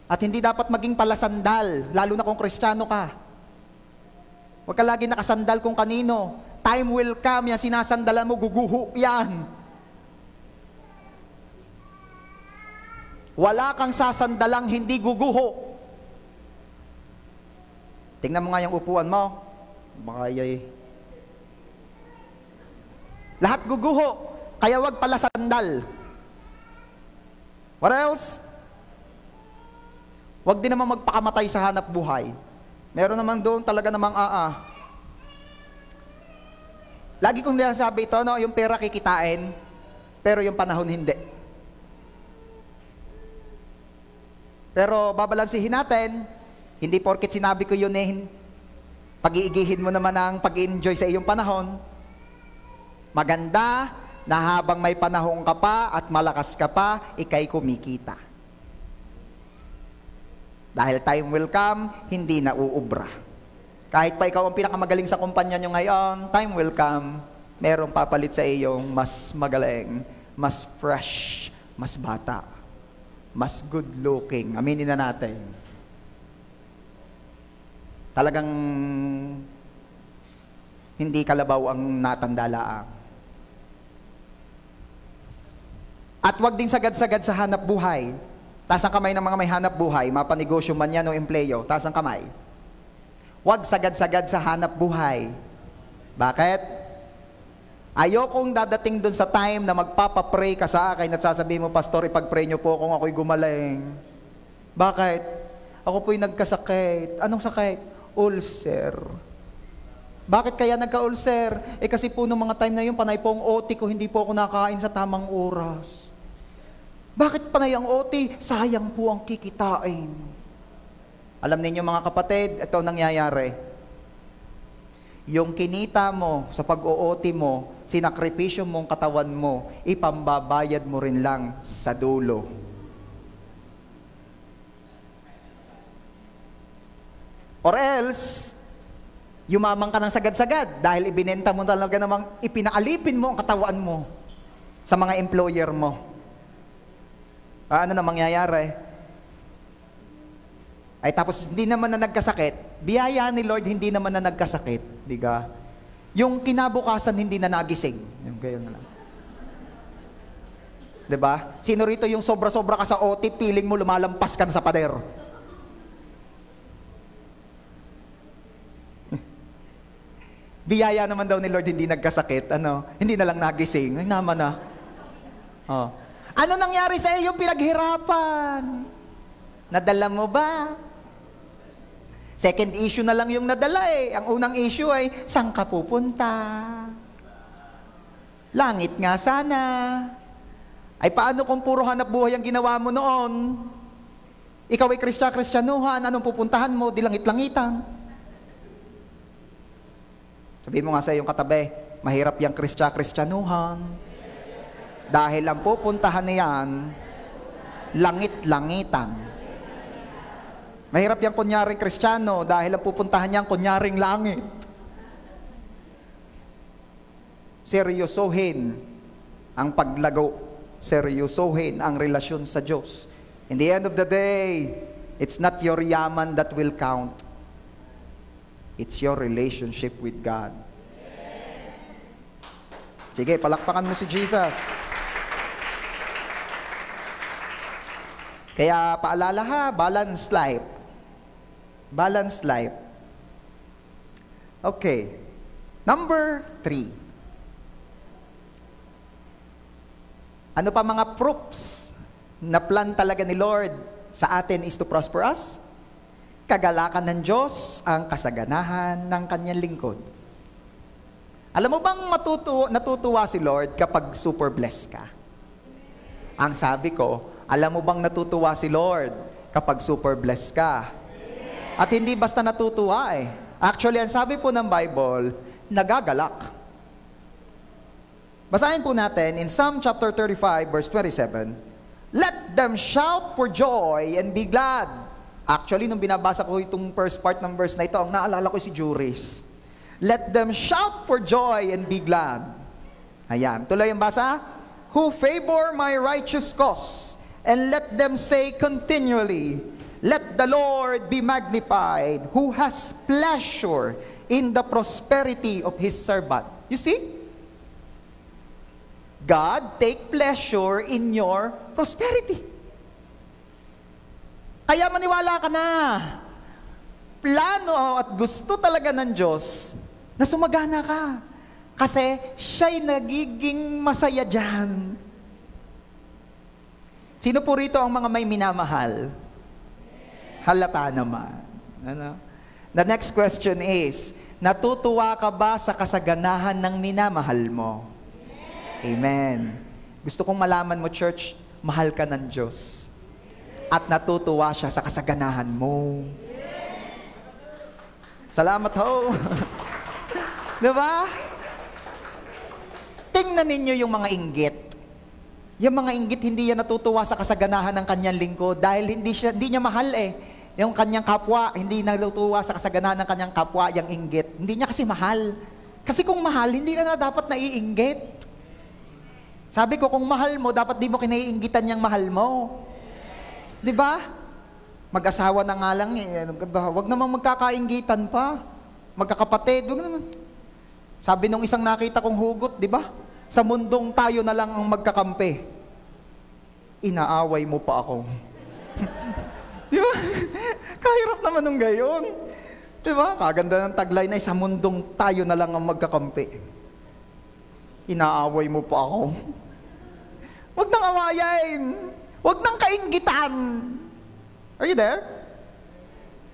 At hindi dapat maging palasandal, lalo na kung Kristiyano ka. Huwag ka lagi nakasandal kung kanino. Time will come, yan sinasandalan mo, guguho yan. Wala kang sasandalang hindi guguho. Tingnan mo nga yung upuan mo. Baka lahat guguho. Kaya wag pala sandal. What else? Wag din naman magpakamatay sa hanap buhay. Meron naman doon talaga namang Lagi kong nilsasabi ito, no? Yung pera kikitain, pero yung panahon hindi. Pero babalansihin natin, hindi porket sinabi ko yun pag-iigihin mo naman ang pag-enjoy sa iyong panahon. Maganda na habang may panahon ka pa at malakas ka pa, ika'y kumikita. Dahil time will come, hindi na uubra. Kahit pa ikaw ang pinakamagaling sa kumpanya nyo ngayon, time will come, merong papalit sa iyong mas magaling, mas fresh, mas bata, mas good looking. Aminin na natin. Talagang hindi kalabaw ang natandalaang. At wag din sagad-sagad sa hanap buhay. Taas ang kamay ng mga may hanap buhay, mapanegosyo man yan o empleyo, taas ang kamay. Wag sagad-sagad sa hanap buhay. Bakit? Ayokong dadating dun sa time na magpapapray ka sa akin at sasabihin mo, Pastor, ipag-pray nyo po kung ako'y gumaling. Bakit? Ako po'y nagkasakit. Anong sakit? Ulcer. Bakit kaya nagka-ulcer? Kasi po nung mga time na yun, panay po ang OT ko, hindi po ako nakain sa tamang oras. Bakit panay ang OT? Sayang po ang kikitain. Alam ninyo mga kapatid, ito nangyayari. Yung kinita mo sa pag-OT mo, sinakripisyo mong katawan mo, ipambabayad mo rin lang sa dulo. Or else, yumamang ka ng sagad-sagad dahil ibinenta mo talaga namang ipinaalipin mo ang katawan mo sa mga employer mo. Ano na mangyayari? Ay tapos hindi naman na nagkasakit, biyaya ni Lord hindi naman na nagkasakit, di ka? Yung kinabukasan hindi na nagising. Yung gayon na lang. Di ba? Sino rito yung sobra-sobra ka sa OT, feeling mo lumalampas ka na sa pader? Biyaya naman daw ni Lord hindi nagkasakit, hindi na lang nagising. Ay naman na. Ano nangyari sa iyong pinaghirapan? Nadala mo ba? Second issue na lang yung nadala Ang unang issue ay, saan ka pupunta? Langit nga sana. Ay paano kung puro hanap buhay ang ginawa mo noon? Ikaw ay Kristyanuhan, anong pupuntahan mo? Di langit-langitan. Sabihin mo nga sa iyong katabi, mahirap yung Kristyanuhan. Dahil ang pupuntahan niyan, langit-langitan. Mahirap yung kunyaring Kristiyano dahil ang pupuntahan niyan kunyaring langit. Seryosohin ang paglago. Seryosohin ang relasyon sa Diyos. In the end of the day, it's not your yaman that will count. It's your relationship with God. Sige, palakpakan mo si Jesus. Kaya paalala ha, balanced life. Balanced life. Okay. Number 3. Ano pa mga proofs na plan talaga ni Lord sa atin is to prosper us? Kagalakan ng Diyos ang kasaganahan ng kanyang lingkod. Alam mo bang natutuwa si Lord kapag super blessed ka? Ang sabi ko, alam mo bang natutuwa si Lord kapag super blessed ka? At hindi basta natutuwa Actually, ang sabi po ng Bible, nagagalak. Basahin po natin in Psalm chapter 35 verse 27. Let them shout for joy and be glad. Actually, nung binabasa ko itong first part ng verse na ito, ang naalala ko si Juris. Let them shout for joy and be glad. Ayan, tuloy ang basa. Who favor my righteous cause, and let them say continually, let the Lord be magnified, who has pleasure in the prosperity of His servant. You see? God take pleasure in your prosperity. Kaya maniwala ka na. Plano at gusto talaga ng Diyos na sumagana ka. Kasi siya'y nagiging masaya dyan. Sino po rito ang mga may minamahal? Halata naman. Ano? The next question is, natutuwa ka ba sa kasaganahan ng minamahal mo? Amen. Gusto kong malaman mo, church, mahal ka ng Diyos. At natutuwa siya sa kasaganahan mo. Salamat ho. Diba? Tingnan ninyo yung mga inggit. Yung mga inggit, hindi yan natutuwa sa kasaganahan ng kanyang lingkod dahil hindi niya mahal eh. Yung kanyang kapwa, hindi natutuwa sa kasaganahan ng kanyang kapwa, yung inggit. Hindi niya kasi mahal. Kasi kung mahal, hindi ka na dapat naiinggit. Sabi ko, kung mahal mo, dapat di mo kinaiinggitan yung mahal mo. Diba? Mag-asawa na nga lang eh. Huwag namang magkakainggitan pa. Magkakapatid, huwag naman. Sabi nung isang nakita kong hugot, di ba? Sa mundong tayo na lang ang magkakampi. Inaaway mo pa ako. Di ba? Kahirap naman nung gayon. Di ba? Kaganda ng tagline na sa mundong tayo na lang ang magkakampi. Inaaway mo pa ako. Huwag nang awayin. Huwag nang kainggitan. Are you there?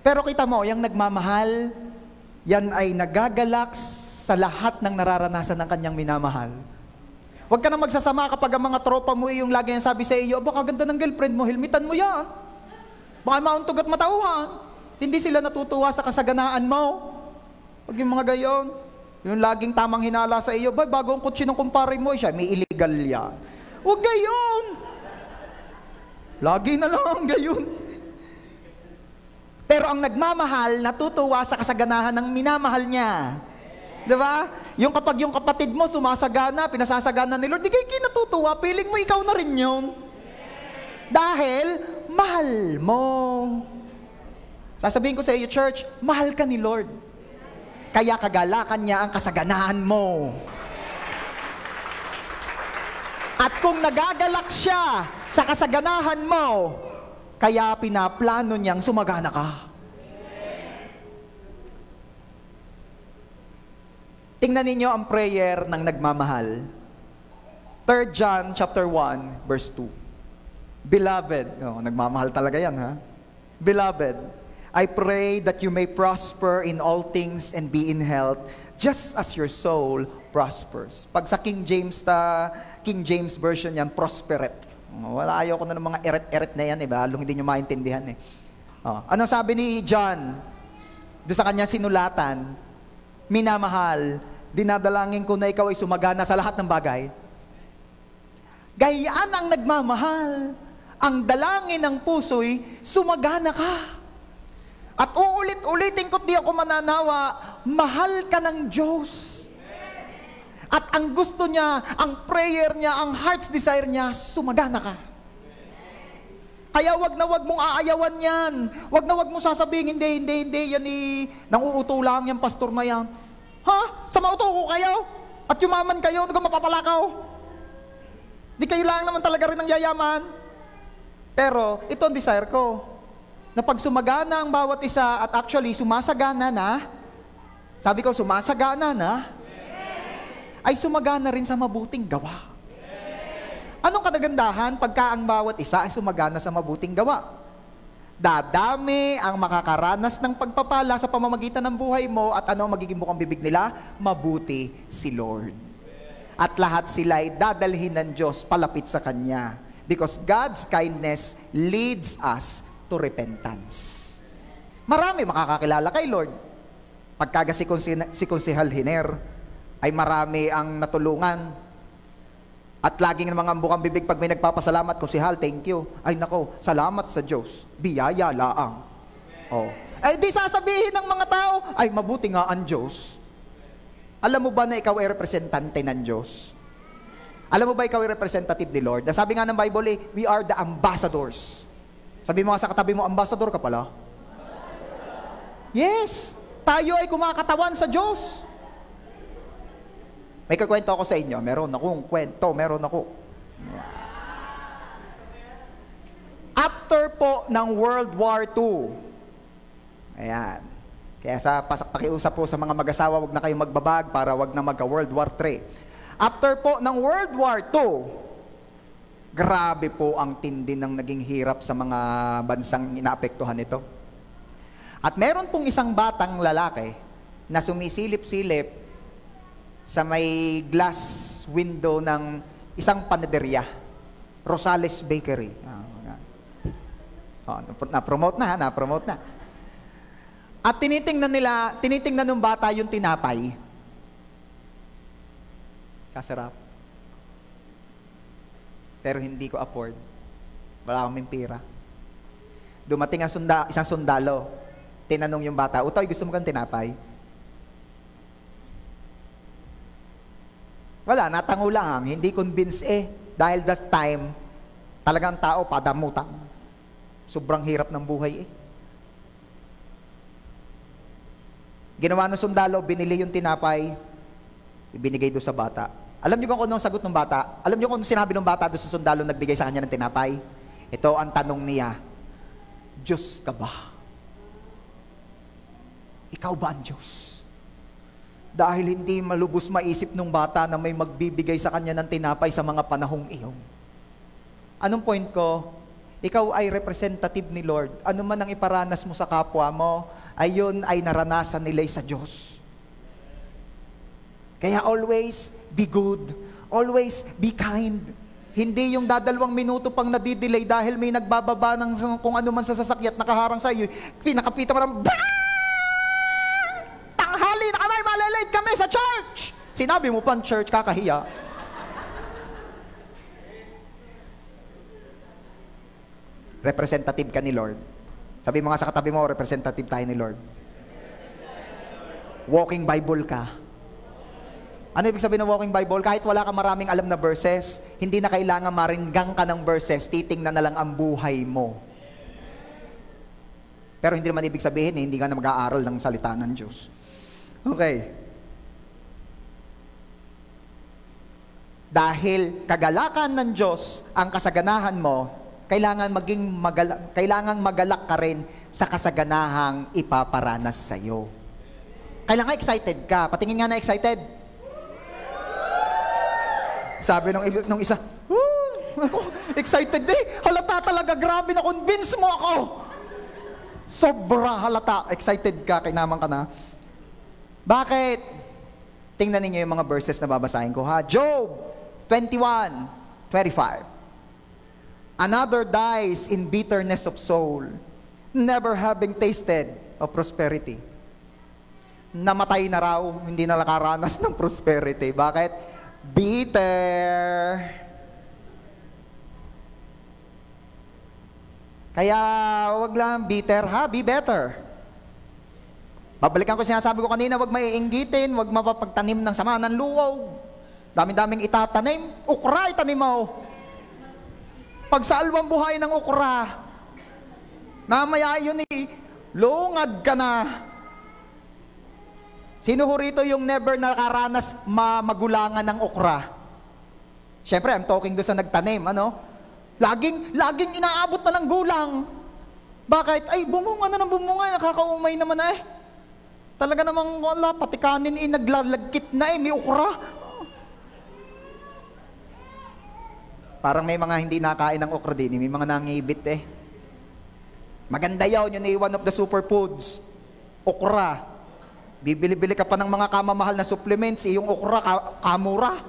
Pero kita mo, yung nagmamahal, yan ay nagagalak sa lahat ng nararanasan ng kanyang minamahal. Huwag ka na magsasama kapag ang mga tropa mo yung lagi yung sabi sa iyo, baka ganda ng girlfriend mo, hilmitan mo yan. Baka mauntog at matauhan. Hindi sila natutuwa sa kasaganaan mo. Huwag yung mga gayon. Yung laging tamang hinala sa iyo, bago ang kutsi ng kumpare mo, siya, may illegal yan. Huwag gayon. Lagi na lang gayon. Pero ang nagmamahal, natutuwa sa kasaganahan ng minamahal niya. Diba? Yung kapag yung kapatid mo sumasagana, pinasasagana ni Lord, di kayo kinatutuwa, feeling mo ikaw na rin yun. Dahil, mahal mo. Sasabihin ko sa iyo, church, mahal ka ni Lord. Kaya kagalakan niya ang kasaganahan mo. At kung nagagalak siya sa kasaganahan mo, kaya pinaplano niyang sumagana ka. Tingnan ninyo ang prayer ng nagmamahal. 3 John chapter 1, verse 2. Beloved, nagmamahal talaga yan ha. Beloved, I pray that you may prosper in all things and be in health, just as your soul prospers. Pag sa King James Version yan, prospereth. Wala, ayoko na ng mga eret-eret na yan, iba? Halong hindi nyo maintindihan eh. Anong sabi ni John? Doon sa kanya sinulatan, minamahal, dinadalangin ko na ikaw ay sumagana sa lahat ng bagay. Gayaan ang nagmamahal. Ang dalangin ng puso'y sumagana ka. At uulit-ulitin ko't di ako mananawa, mahal ka ng Diyos. At ang gusto niya, ang prayer niya, ang heart's desire niya, sumagana ka. Kaya wag na wag mong aayawan yan. Wag na wag mong sasabihin, hindi, yan nanguuto lang yan, pastor na yan. Ha? Sa mauto ko kayo? At yumaman kayo, hindi ko mapapalakaw. Di kayo lang naman talaga rin ang yayaman. Pero, ito ang desire ko. Na pag sumagana ang bawat isa, at actually, sumasagana na, sabi ko, sumasagana na, ay sumagana rin sa mabuting gawa. Anong kadagandahan pagka ang bawat isa ay sumagana sa mabuting gawa? Dadami ang makakaranas ng pagpapala sa pamamagitan ng buhay mo at ano ang magiging bukang bibig nila? Mabuti si Lord. At lahat sila ay dadalhin ng Diyos palapit sa Kanya. Because God's kindness leads us to repentance. Marami makakakilala kay Lord. Pagkaga si Konsehal Hiner, ay marami ang natulungan. At laging mga bukang bibig pag may nagpapasalamat, Konsehal, thank you. Ay nako, salamat sa Diyos. Biyaya laang. Ay di sasabihin ng mga tao, ay mabuti nga ang Diyos. Alam mo ba na ikaw ay representante ng Diyos? Alam mo ba ikaw ay representative ni Lord? Sabi nga ng Bible, we are the ambassadors. Sabi mo nga sa katabi mo, ambassador ka pala? Yes! Tayo ay kumakatawan sa Diyos. May kakwento ako sa inyo. Meron akong kwento. Up After po ng World War II. Ayan. Kaya sa pakiusap po sa mga mag-asawa, wag na kayong magbabag para wag na magka-World War III. After po ng World War II, grabe po ang tindi ng naging hirap sa mga bansang inaapektuhan nito. At meron pong isang batang lalaki na sumisilip-silip sa may glass window ng isang panaderya, Rosales Bakery. Na-promote na. At tinitingnan ng bata yung tinapay. Kasarap. Pero hindi ko afford. Wala kaming pera. Dumating ang isang sundalo. Tinanong yung bata, "Utoy, gusto mo kang tinapay?" Wala, natango lang. Hindi convince Dahil that time, talagang tao padamutan. Sobrang hirap ng buhay Ginawa ng sundalo, binili yung tinapay, ibinigay doon sa bata. Alam niyo kung anong sagot ng bata? Alam niyo kung anong sinabi ng bata doon sa sundalo nagbigay sa kanya ng tinapay? Ito ang tanong niya, "Diyos ka ba? Ikaw ba ang Diyos?" Dahil hindi malubos maisip ng bata na may magbibigay sa kanya ng tinapay sa mga panahong iyon. Anong point ko? Ikaw ay representative ni Lord. Ano man ang iparanas mo sa kapwa mo, ayon ay naranasan nila sa Diyos. Kaya always be good. Always be kind. Hindi yung 2 minuto pang nadidelay dahil may nagbababa ng kung ano man sa sasakyan at nakaharang sa iyo. Pinakapita mo ng tanghali na kami, malilate kami sa church. Sinabi mo pang church, kakahiya. Representative ka ni Lord. Sabi mo nga sa katabi mo, representative tayo ni Lord. Walking Bible ka. Ano ibig sabihin ng walking Bible? Kahit wala ka maraming alam na verses, hindi na kailangan maringgang ka ng verses, titingnan na lang ang buhay mo. Pero hindi naman ibig sabihin hindi ka na mag-aaral ng salita ng Diyos. Okay. Dahil kagalakan ng Diyos ang kasaganahan mo, kailangan magalak ka rin sa kasaganahang ipaparanas sa iyo. Kailangan excited ka. Patingin nga na excited. Sabi nung isa, excited halata talaga, grabe na convince mo ako. Sobra halata, excited ka, kinaman ka na. Bakit? Tingnan ninyo yung mga verses na babasahin ko ha. Job 21:25. Another dies in bitterness of soul, never having tasted of prosperity. Namatay na raw, hindi na nakaranas ng prosperity. Bakit? Bitter. Kaya wag lang bitter ha, be better. Babalikan ko sinasabi ko kanina, wag maiinggitin, wag mapapagtanim ng sama ng luwaw. Dami-daming itatanim, ukra itanim mo. Pag sa alwang buhay ng ukra, mamaya yun lungad ka na. Sino ho rito yung never nakaranas magulangan ng ukra? Siyempre, I'm talking doon sa nagtanim, Laging inaabot na ng gulang. Bakit? Ay, bumunga na ng bumunga, nakakaumay naman Talaga namang wala, pati kanin naglalagkit na may ukra. Parang may mga hindi nakain ng okra din, may mga nangibit Maganda yun one of the superfoods. Okra. Bibili-bili ka pa ng mga kamamahal na supplements, yung okra, kamura.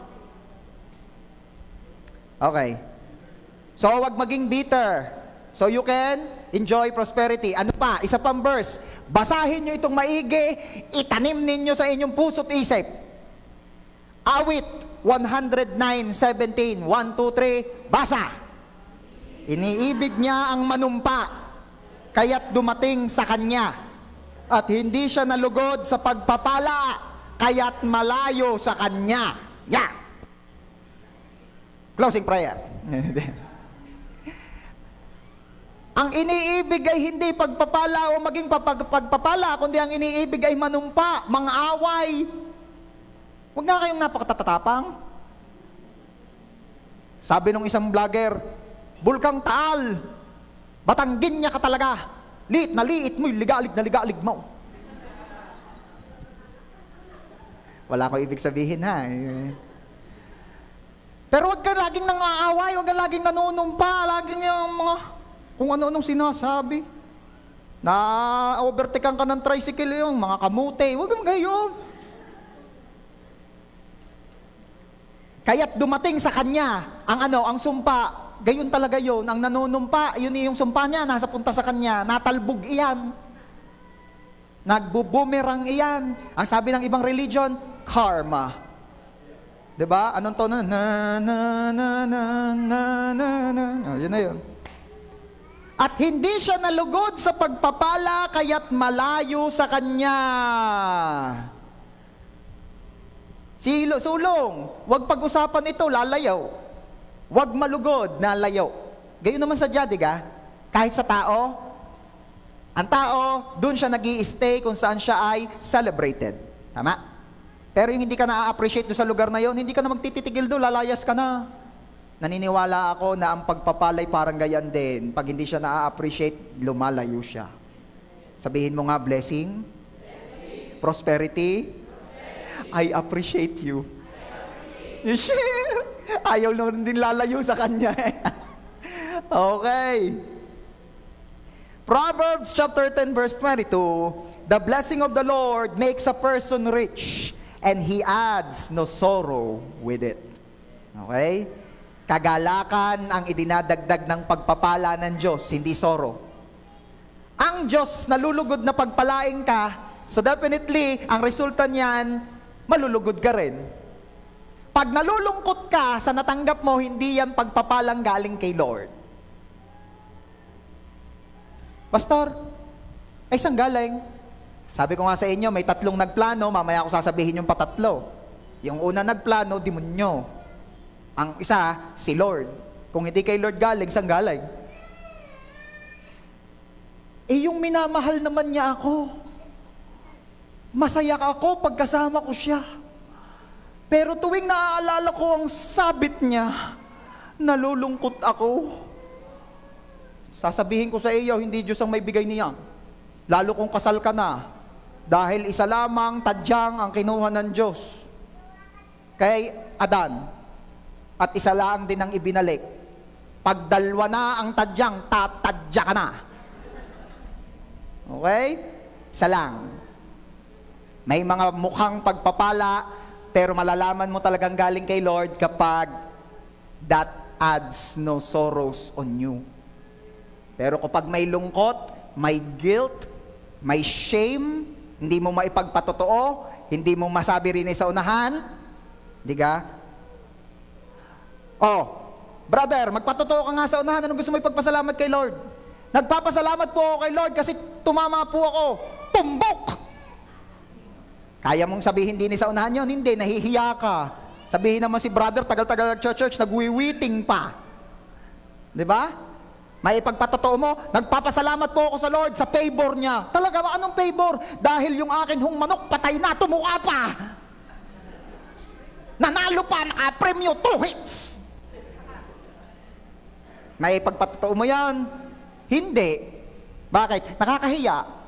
Okay. So, wag maging bitter. So, you can enjoy prosperity. Ano pa? Isa pang verse. Basahin nyo itong maigi, itanim ninyo sa inyong puso't isip. Awit 109:17. 1, 2, 3, basa. Iniibig niya ang manumpa, kaya't dumating sa kanya. At hindi siya nalugod sa pagpapala, kaya't malayo sa kanya. Yeah. Closing prayer. Ang iniibig ay hindi pagpapala o maging pagpapala, kundi ang iniibig ay manumpa, mang-away. Huwag nga kayong napakatatapang. Sabi nung isang vlogger, Bulkang Taal, Batanggin niya ka talaga. Liit na liit mo, ligalig na ligalig mo. Wala ko ibig sabihin ha. Pero wag ka laging nangaaway, wag ka laging nanunumpa, laging yung mga kung ano-anong sinasabi. Na overtaken ka ng tricycle yung mga kamute, wag kang gayon. Kaya't dumating sa kanya ang sumpa. Gayon talaga yon, ang nanunumpa, yun yung sumpa niya, nasa punta sa kanya, natalbog iyan. Nagbubumerang iyan. Ang sabi ng ibang religion, karma. 'Di ba? Anong tono? Na na na na na na na. Oh, yun na yun. At hindi siya nalugod sa pagpapala kaya't malayo sa kanya. Sulong, wag pag-usapan ito, lalayaw. Wag malugod, nalayaw. Gayon naman sa diga, kahit sa tao, ang tao, doon siya nag-i-stay kung saan siya ay celebrated. Tama? Pero yung hindi ka na-appreciate doon sa lugar na yon, hindi ka na magtititigil doon, lalayas ka na. Naniniwala ako na ang pagpapalay parang gayan din. Pag hindi siya na-appreciate, lumalayo siya. Sabihin mo nga, blessing, prosperity, I appreciate you. Ayaw naman din lalayo sa kanya. Okay. Proverbs chapter 10 verse 22, the blessing of the Lord makes a person rich, and He adds no sorrow with it. Okay? Kagalakan ang idinadagdag ng pagpapala ng Diyos, hindi sorrow. Ang Diyos nalulugod na pagpalain ka, so definitely, ang resulta niyan, malulugod ka rin. Pag nalulungkot ka sa natanggap mo, hindi yan pagpapalang galing kay Lord. Pastor, ay saan galing? Sabi ko nga sa inyo, may 3 nagplano, mamaya ako sasabihin yung patatlo. Yung una nagplano, demonyo. Ang isa, si Lord. Kung hindi kay Lord galing, saan galing? Eh yung minamahal naman niya ako. Masaya ako pagkasama ko siya. Pero tuwing naaalala ko ang sabit niya, nalulungkot ako. Sasabihin ko sa iyo, hindi Diyos ang may bigay niya. Lalo kung kasal ka na. Dahil isa lamang tadyang ang kinuha ng Diyos kay Adan. At isa lang din ang ibinalik. Pag 2 na ang tadyang, tatadya ka na. Okay? Isa lang. May mga mukhang pagpapala, pero malalaman mo talagang galing kay Lord kapag that adds no sorrows on you. Pero kapag may lungkot, may guilt, may shame, hindi mo maipagpatotoo, hindi mo masabi rin sa unahan, di ka? Oh, brother, magpatotoo ka nga sa unahan, anong gusto mo ipagpasalamat kay Lord? Nagpapasalamat po ako kay Lord kasi tumama po ako. Tumbok! Kaya mong sabihin din sa unahan yun? Hindi, nahihiya ka. Sabihin naman si brother, tagal-tagal church, nagwiwiting pa. Di ba? May ipagpatotoo mo, nagpapasalamat po ako sa Lord sa favor niya. Talaga ba? Anong favor? Dahil yung akin hong manok, patay na, tumuka pa. Nanalo pa, naka-premyo, 2 hits. May ipagpatotoo mo yan? Hindi. Bakit? Nakakahiya.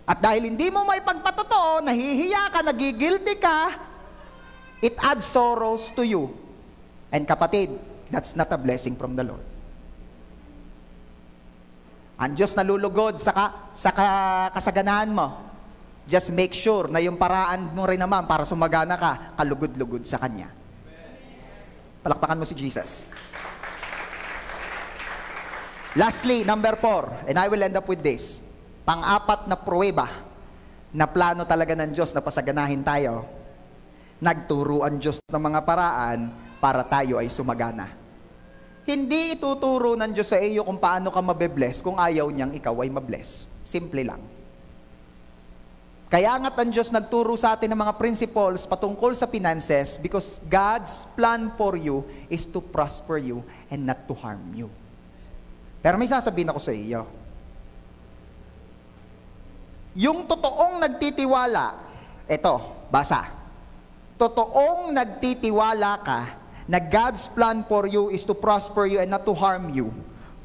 At dahil hindi mo may pagpatotoo, nahihiya ka, nagigilty ka, it adds sorrows to you. And kapatid, that's not a blessing from the Lord. Ang Diyos nalulugod sa kasaganahan mo. Just make sure na yung paraan mo rin naman para sumagana ka, kalugod-lugod sa Kanya. Palakpakan mo si Jesus. Lastly, number 4, and I will end up with this. Pang-apat na pruweba na plano talaga ng Diyos na pasaganahin tayo. Nagturo ang Diyos ng mga paraan para tayo ay sumagana. Hindi ituturo ng Diyos sa iyo kung paano ka mabe-bless kung ayaw niyang ikaw ay mabless. Simple lang. Kaya nga't ang Diyos nagturo sa atin ng mga principles patungkol sa finances because God's plan for you is to prosper you and not to harm you. Pero may sasabihin ako sa iyo. Yung totoong nagtitiwala, eto, basa. Totoong nagtitiwala ka na God's plan for you is to prosper you and not to harm you.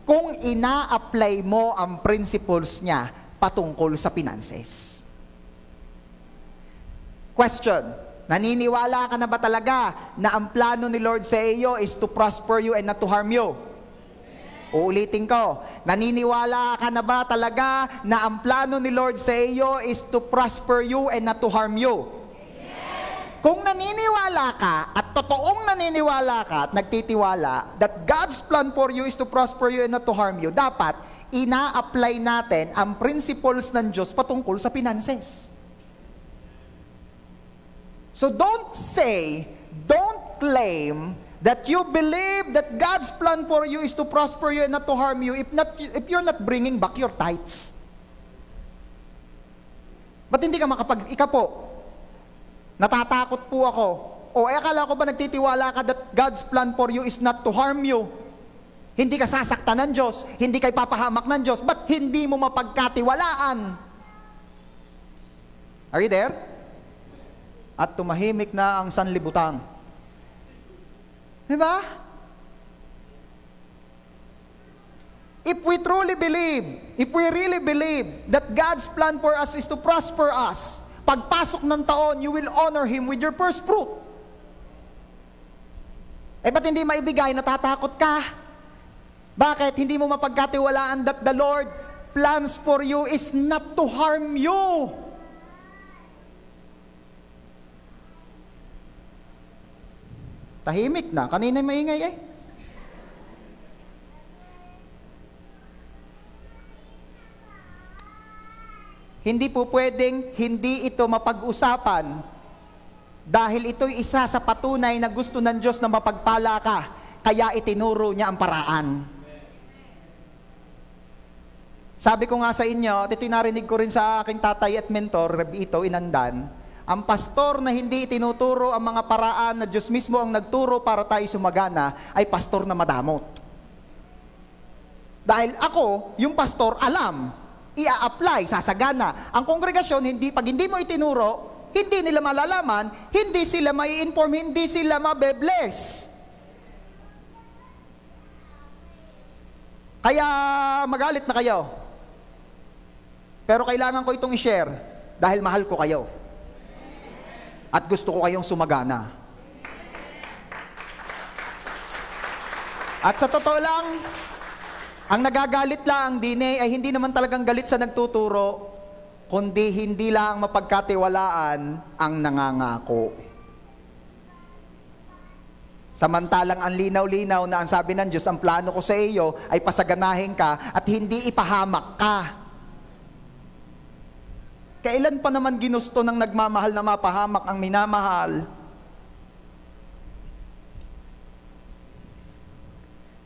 kung ina-apply mo ang principles niya patungkol sa finances. Question, naniniwala ka na ba talaga na ang plano ni Lord sa iyo is to prosper you and not to harm you? Uulitin ko, naniniwala ka na ba talaga na ang plano ni Lord sa iyo is to prosper you and not to harm you? Kung naniniwala ka at totoong naniniwala ka at nagtitiwala that God's plan for you is to prosper you and not to harm you, dapat ina-apply natin ang principles ng Diyos patungkol sa finances. So don't claim that you believe that God's plan for you is to prosper you and not to harm you if you're not bringing back your tithes. Ba't hindi ka ika po, natatakot po ako. Akala ko ba nagtitiwala ka that God's plan for you is not to harm you? Hindi ka sasaktan ng Diyos, hindi ka ipapahamak ng Diyos, ba't hindi mo mapagkatiwalaan? Are you there? At tumahimik na ang sanlibutan. Diba? If we really believe that God's plan for us is to prosper us, pagpasok ng taon, you will honor Him with your first fruit. Ba't hindi maibigay? Natatakot ka? Bakit? Hindi mo mapagkatiwalaan that the Lord plans for you is not to harm you. Tahimik na. Kanina maingay eh. Hindi po pwedeng hindi ito mapag-usapan dahil ito'y isa sa patunay na gusto ng Diyos na mapagpala ka, kaya itinuro niya ang paraan. Sabi ko nga sa inyo, at ito'y narinig ko rin sa aking tatay at mentor, Rabbi Ito Inandan, ang pastor na hindi itinuturo ang mga paraan na Diyos mismo ang nagturo para tayo sumagana, ay pastor na madamot. Dahil ako, yung pastor, alam, ia-apply, sasagana. Ang kongregasyon, pag hindi mo itinuro, hindi nila malalaman, hindi sila mai-inform, hindi sila mabe-bless. Kaya magalit na kayo. Pero kailangan ko itong i-share dahil mahal ko kayo. At gusto ko kayong sumagana. At sa totoo lang, ang nagagalit lang din ay hindi naman talagang galit sa nagtuturo, kundi hindi lang mapagkatiwalaan ang nangangako. Samantalang ang linaw-linaw na ang sabi ng Diyos, ang plano ko sa iyo ay pasaganahin ka at hindi ipahamak ka. Kailan pa naman ginusto ng nagmamahal na mapahamak ang minamahal?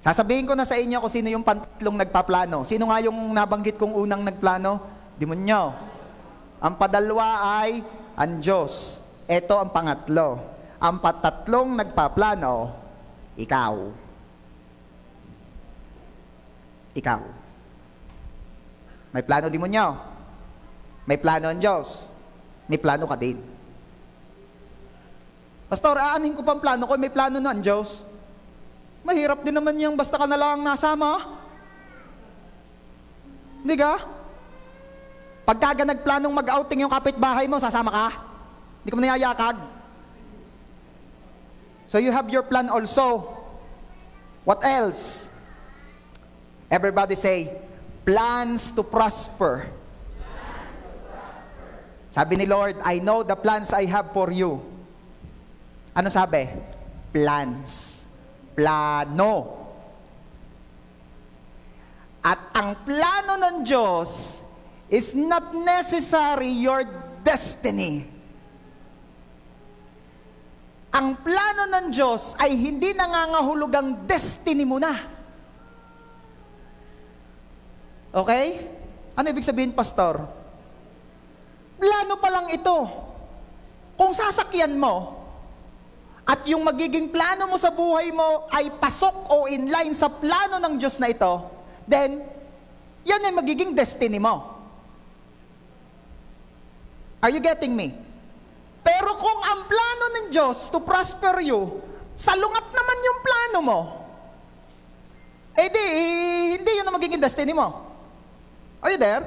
Sasabihin ko na sa inyo kung sino yung pantatlong nagpaplano. Sino nga yung nabanggit kong unang nagplano? Demonyo. Ang padalwa ay ang Diyos. Ito ang pangatlo. Ang patatlong nagpaplano, ikaw. Ikaw. May plano demonyo. May plano ang Diyos. May plano ka din. Pastor, aanin ko pang plano ko, may plano na ang Diyos. Mahirap din naman yung basta ka na lang nasama. Hindi ka? Pagka nagplanong mag-outing yung kapitbahay mo, sasama ka? Hindi ko niyayakag. So you have your plan also. What else? Everybody say, plans to prosper. Sabi ni Lord, I know the plans I have for you. Ano sabi? Plans. Plano. At ang plano ng Diyos is not necessary your destiny. Ang plano ng Diyos ay hindi nangangahulog ang destiny mo na. Okay? Ano ibig sabihin, Pastor? Plano pa lang ito. Kung sasakyan mo, at yung magiging plano mo sa buhay mo ay pasok o inline sa plano ng Diyos na ito, then, yan ay magiging destiny mo. Are you getting me? Pero kung ang plano ng Diyos to prosper you, salungat naman yung plano mo, hindi ang magiging destiny mo. Are you there?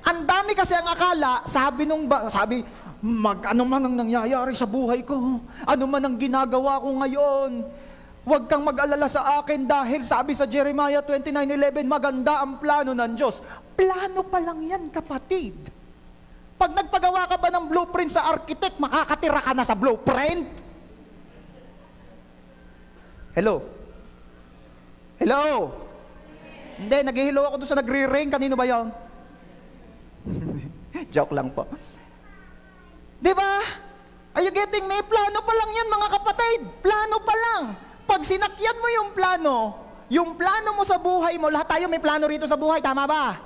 Ang dami kasi ang akala, sabi, ano man ang nangyayari sa buhay ko, ano man ang ginagawa ko ngayon, huwag kang mag-alala sa akin dahil sabi sa Jeremiah 29:11, maganda ang plano ng Diyos. Plano pa lang yan, kapatid. Pag nagpagawa ka ba ng blueprint sa architect, makakatira ka na sa blueprint? Hello? Hello? Hindi, nag-hello ako doon sa nagre-ring. Kanino ba yun? Joke lang po. Di ba? Are you getting me? Plano pa lang yan, mga kapatid. Plano pa lang. Pag sinakyan mo yung plano mo sa buhay mo, lahat tayo may plano rito sa buhay, tama ba?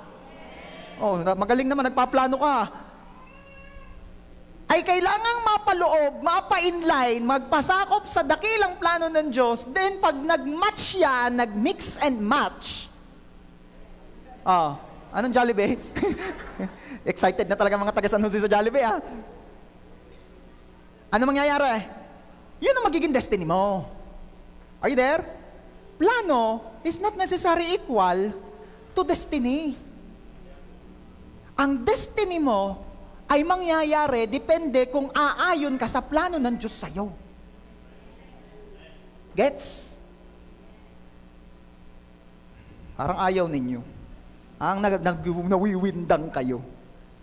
Oh, magaling naman, nagpaplano ka. Ay kailangang mapaloob, mapa-inline, magpasakop sa dakilang plano ng Diyos, then pag nag-match yan, nag-mix and match. Oh, anong Jollibee? Excited na talaga mga taga-San Jose sa Jollibee, ha? Ano mangyayari? Yun ang magiging destiny mo. Are you there? Plano is not necessarily equal to destiny. Ang destiny mo ay mangyayari depende kung aayon ka sa plano ng Diyos sa'yo. Gets? Parang ayaw ninyo. Ang nawiwindang kayo.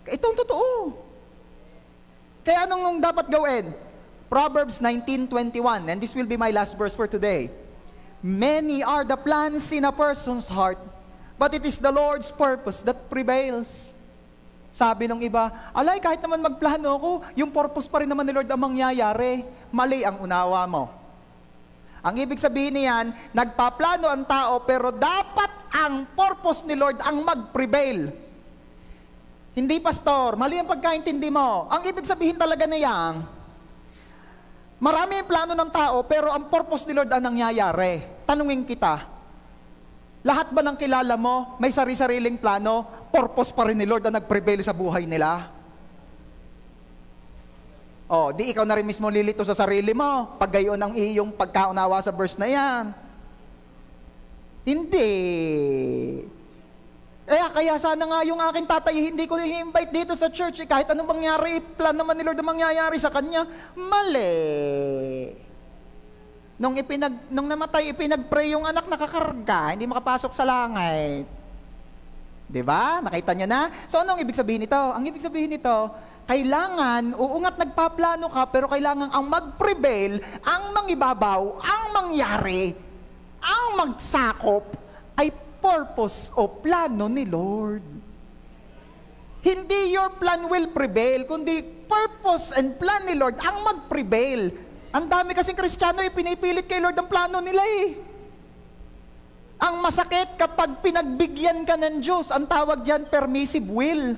Itong totoo. Kaya anong dapat gawin? Proverbs 19:21, and this will be my last verse for today. Many are the plans in a person's heart, but it is the Lord's purpose that prevails. Sabi ng iba, alay, kahit naman magplano ako, yung purpose pa rin naman ni Lord ang mangyayari. Mali ang unawa mo. Ang ibig sabihin niyan, nagpaplano ang tao, pero dapat ang purpose ni Lord ang mag-prevail. Hindi, pastor, mali ang pagkaintindi mo. Ang ibig sabihin talaga niyang, marami ang plano ng tao, pero ang purpose ni Lord ang nangyayari. Tanungin kita, lahat ba ng kilala mo, may sari-sariling plano, purpose pa rin ni Lord ang nag-prevail sa buhay nila? Oh, di ikaw na rin mismo lilito sa sarili mo, pag gayon ang iyong pagkaunawa sa verse na yan. Hindi. Kaya sana nga yung aking tatay, hindi ko i-invite dito sa church, kahit anong mangyari, plan naman ni Lord ang mangyayari sa kanya. Mali. Nung namatay, ipinag-pray yung anak, nakakarga, hindi makapasok sa langit. Diba? Nakita nyo na? So, anong ibig sabihin nito? Ang ibig sabihin nito, kailangan, uungat nagpaplano ka, pero kailangan ang mag-prevail, ang mangibabaw, ang mangyari, ang magsakop, ay purpose o plano ni Lord. Hindi your plan will prevail, kundi purpose and plan ni Lord ang mag-prevail. Ang dami kasing Kristiyano, pinipilit kay Lord ang plano nila eh. Ang masakit kapag pinagbigyan ka ng Diyos, ang tawag dyan, permissive will.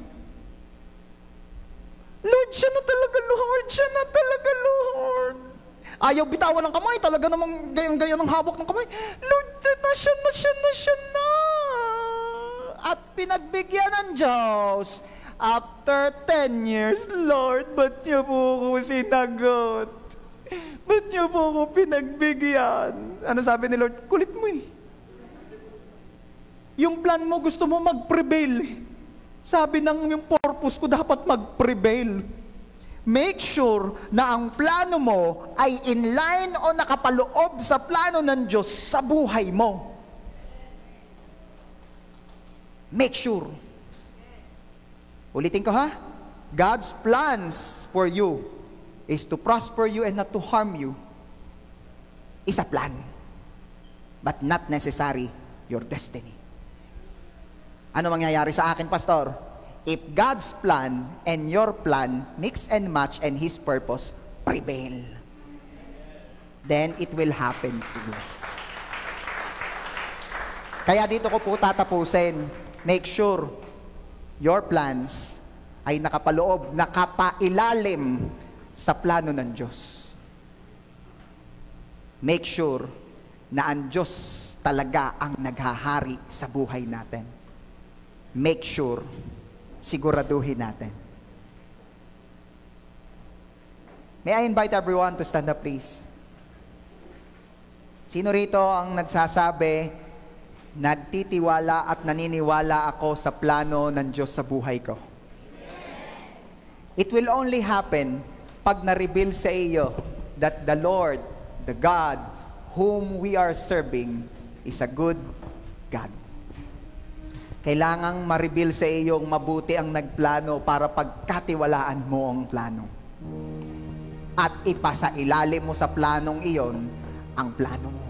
Lord, siya na talaga, Lord. Siya na talaga, Lord. Ayaw bitawan ng kamay, talaga namang gayang-gaya ng hawak ng kamay. Lord, siya na. At pinagbigyan ng Diyos. After 10 years, Lord, ba't niyo po ako sinagot? Ba't niyo po ako pinagbigyan? Ano sabi ni Lord? Kulit mo eh. Yung plan mo, gusto mo mag-prevail. Sabi ng yung purpose ko, dapat mag-prevail. Make sure na ang plano mo ay in line o nakapaloob sa plano ng Diyos sa buhay mo. Make sure. Ulitin ko ha? God's plans for you is to prosper you and not to harm you. Is a plan, but not necessary your destiny. Ano mangyayari sa akin, pastor? If God's plan and your plan mix and match and His purpose prevail, then it will happen to you. Kaya dito ko po tatapusin. Make sure your plans ay nakapaloob, nakapailalim sa plano ng Diyos. Make sure na ang Diyos talaga ang naghahari sa buhay natin. Make sure, siguraduhin natin. May I invite everyone to stand up, please? Sino rito ang nagsasabi Nagtitiwala at naniniwala ako sa plano ng Diyos sa buhay ko. It will only happen pag na-reveal sa iyo that the Lord, the God whom we are serving is a good God. Kailangang ma-reveal sa iyong mabuti ang nagplano para pagkatiwalaan mo ang plano. At ipasa ilalim mo sa planong iyon ang plano mo.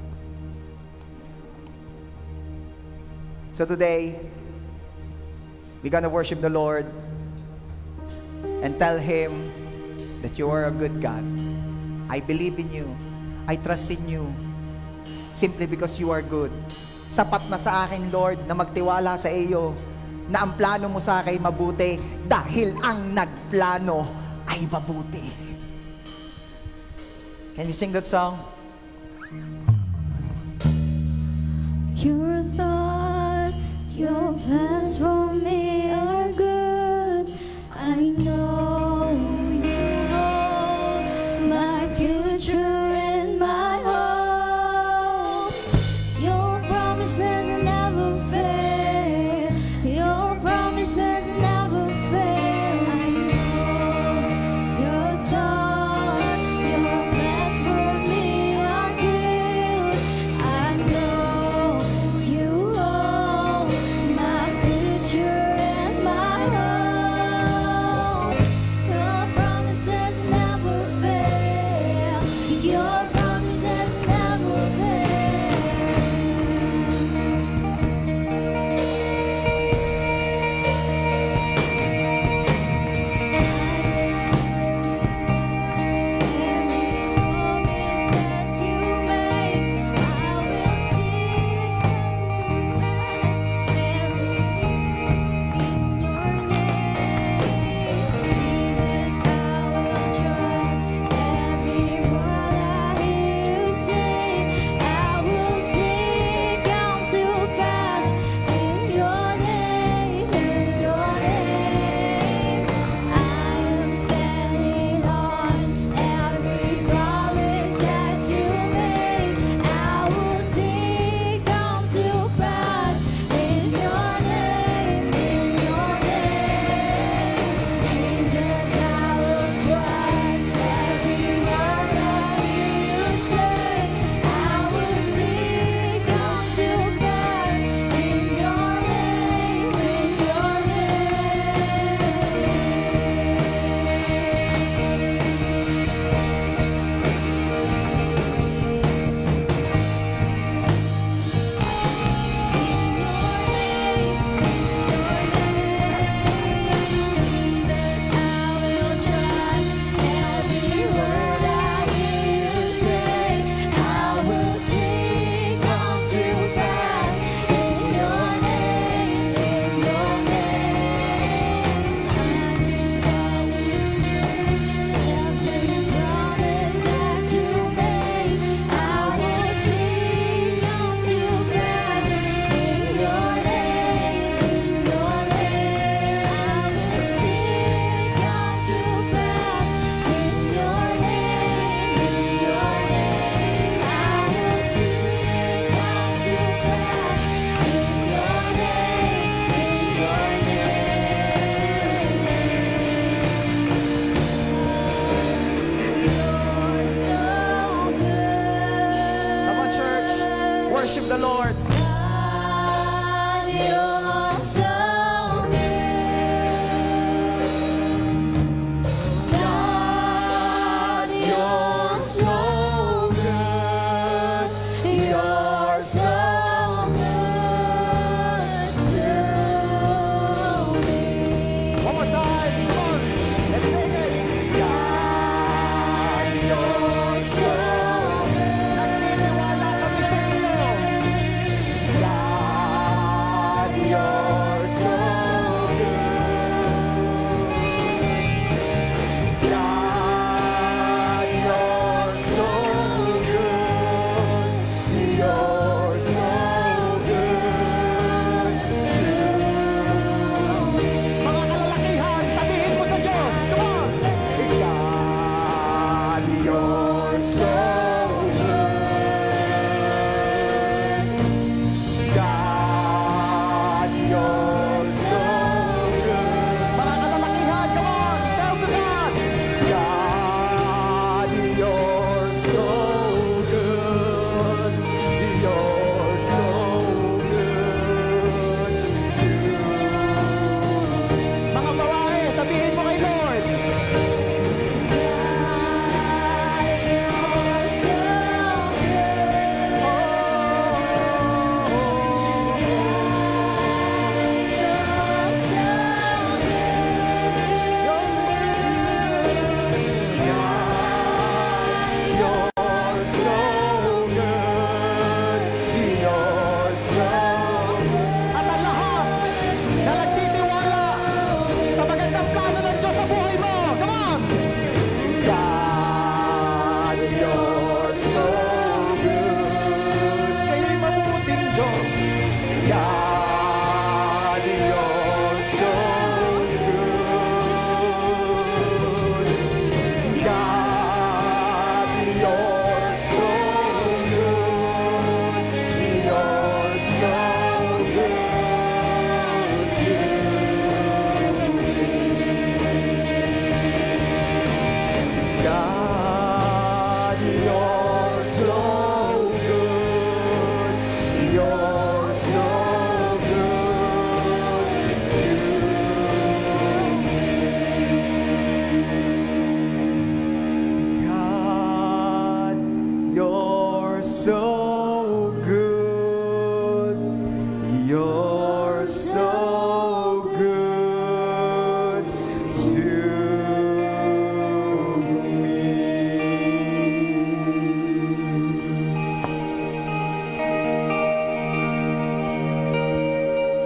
So today, we're gonna worship the Lord and tell Him that you are a good God. I believe in you. I trust in you. Simply because you are good. Sapat na sa akin, Lord, na magtiwala sa iyo na ang plano mo sa akin mabuti dahil ang nagplano ay mabuti. Can you sing that song? Your thoughts, your plans for me are good. I know you hold my future in my hope. Your promises never fail. Your promises never fail. I know your thoughts, your plans for me are good. I know you hold my future in my hope. Your promises never fail. Your promises never the Lord. God, you're so good. God, you're so good. You're so good to me. One more time. Come on. Let's sing it. God, you're so good. Nagtitiwala kami sa iyo.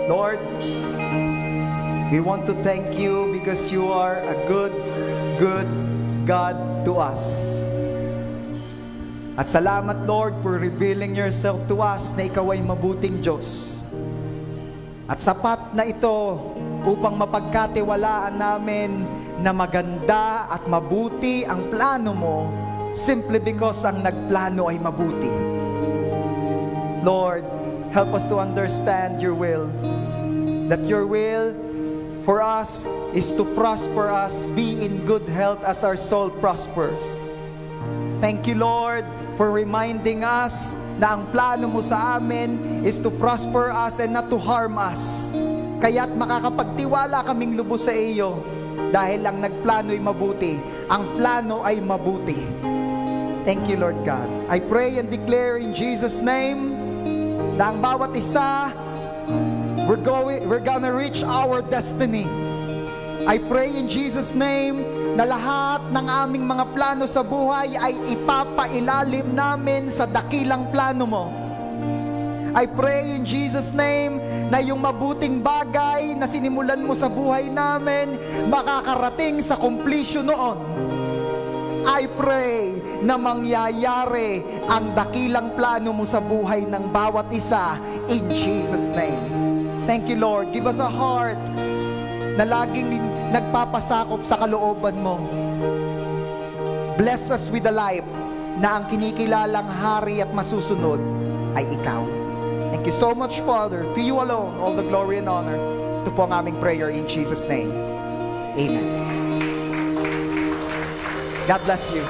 Lord, we want to thank you because you are a good God to us. At salamat, Lord, for revealing yourself to us na ikaw ay mabuting Diyos. At sapat na ito upang mapagkatiwalaan namin na maganda at mabuti ang plano mo simply because ang nagplano ay mabuti. Lord, help us to understand your will. That your will for us is to prosper us, be in good health as our soul prospers. Thank you, Lord, for reminding us na ang plano mo sa amin is to prosper us and not to harm us. Kaya't makakapagtiwala kaming lubos sa iyo dahil ang nagplano ay mabuti. Ang plano ay mabuti. Thank you, Lord God. I pray and declare in Jesus' name na ang bawat isa, we're gonna reach our destiny. I pray in Jesus' name na lahat ng aming mga plano sa buhay ay ipapailalim namin sa dakilang plano mo. I pray in Jesus' name na yung mabuting bagay na sinimulan mo sa buhay namin makakarating sa completion noon. I pray na mangyayari ang dakilang plano mo sa buhay ng bawat isa in Jesus' name. Thank you, Lord. Give us a heart na laging nagpapasakop sa kalooban mo. Bless us with a life na ang kinikilalang hari at masusunod ay ikaw. Thank you so much, Father. To you alone, all the glory and honor. Ito po ang aming prayer in Jesus' name. Amen. God bless you.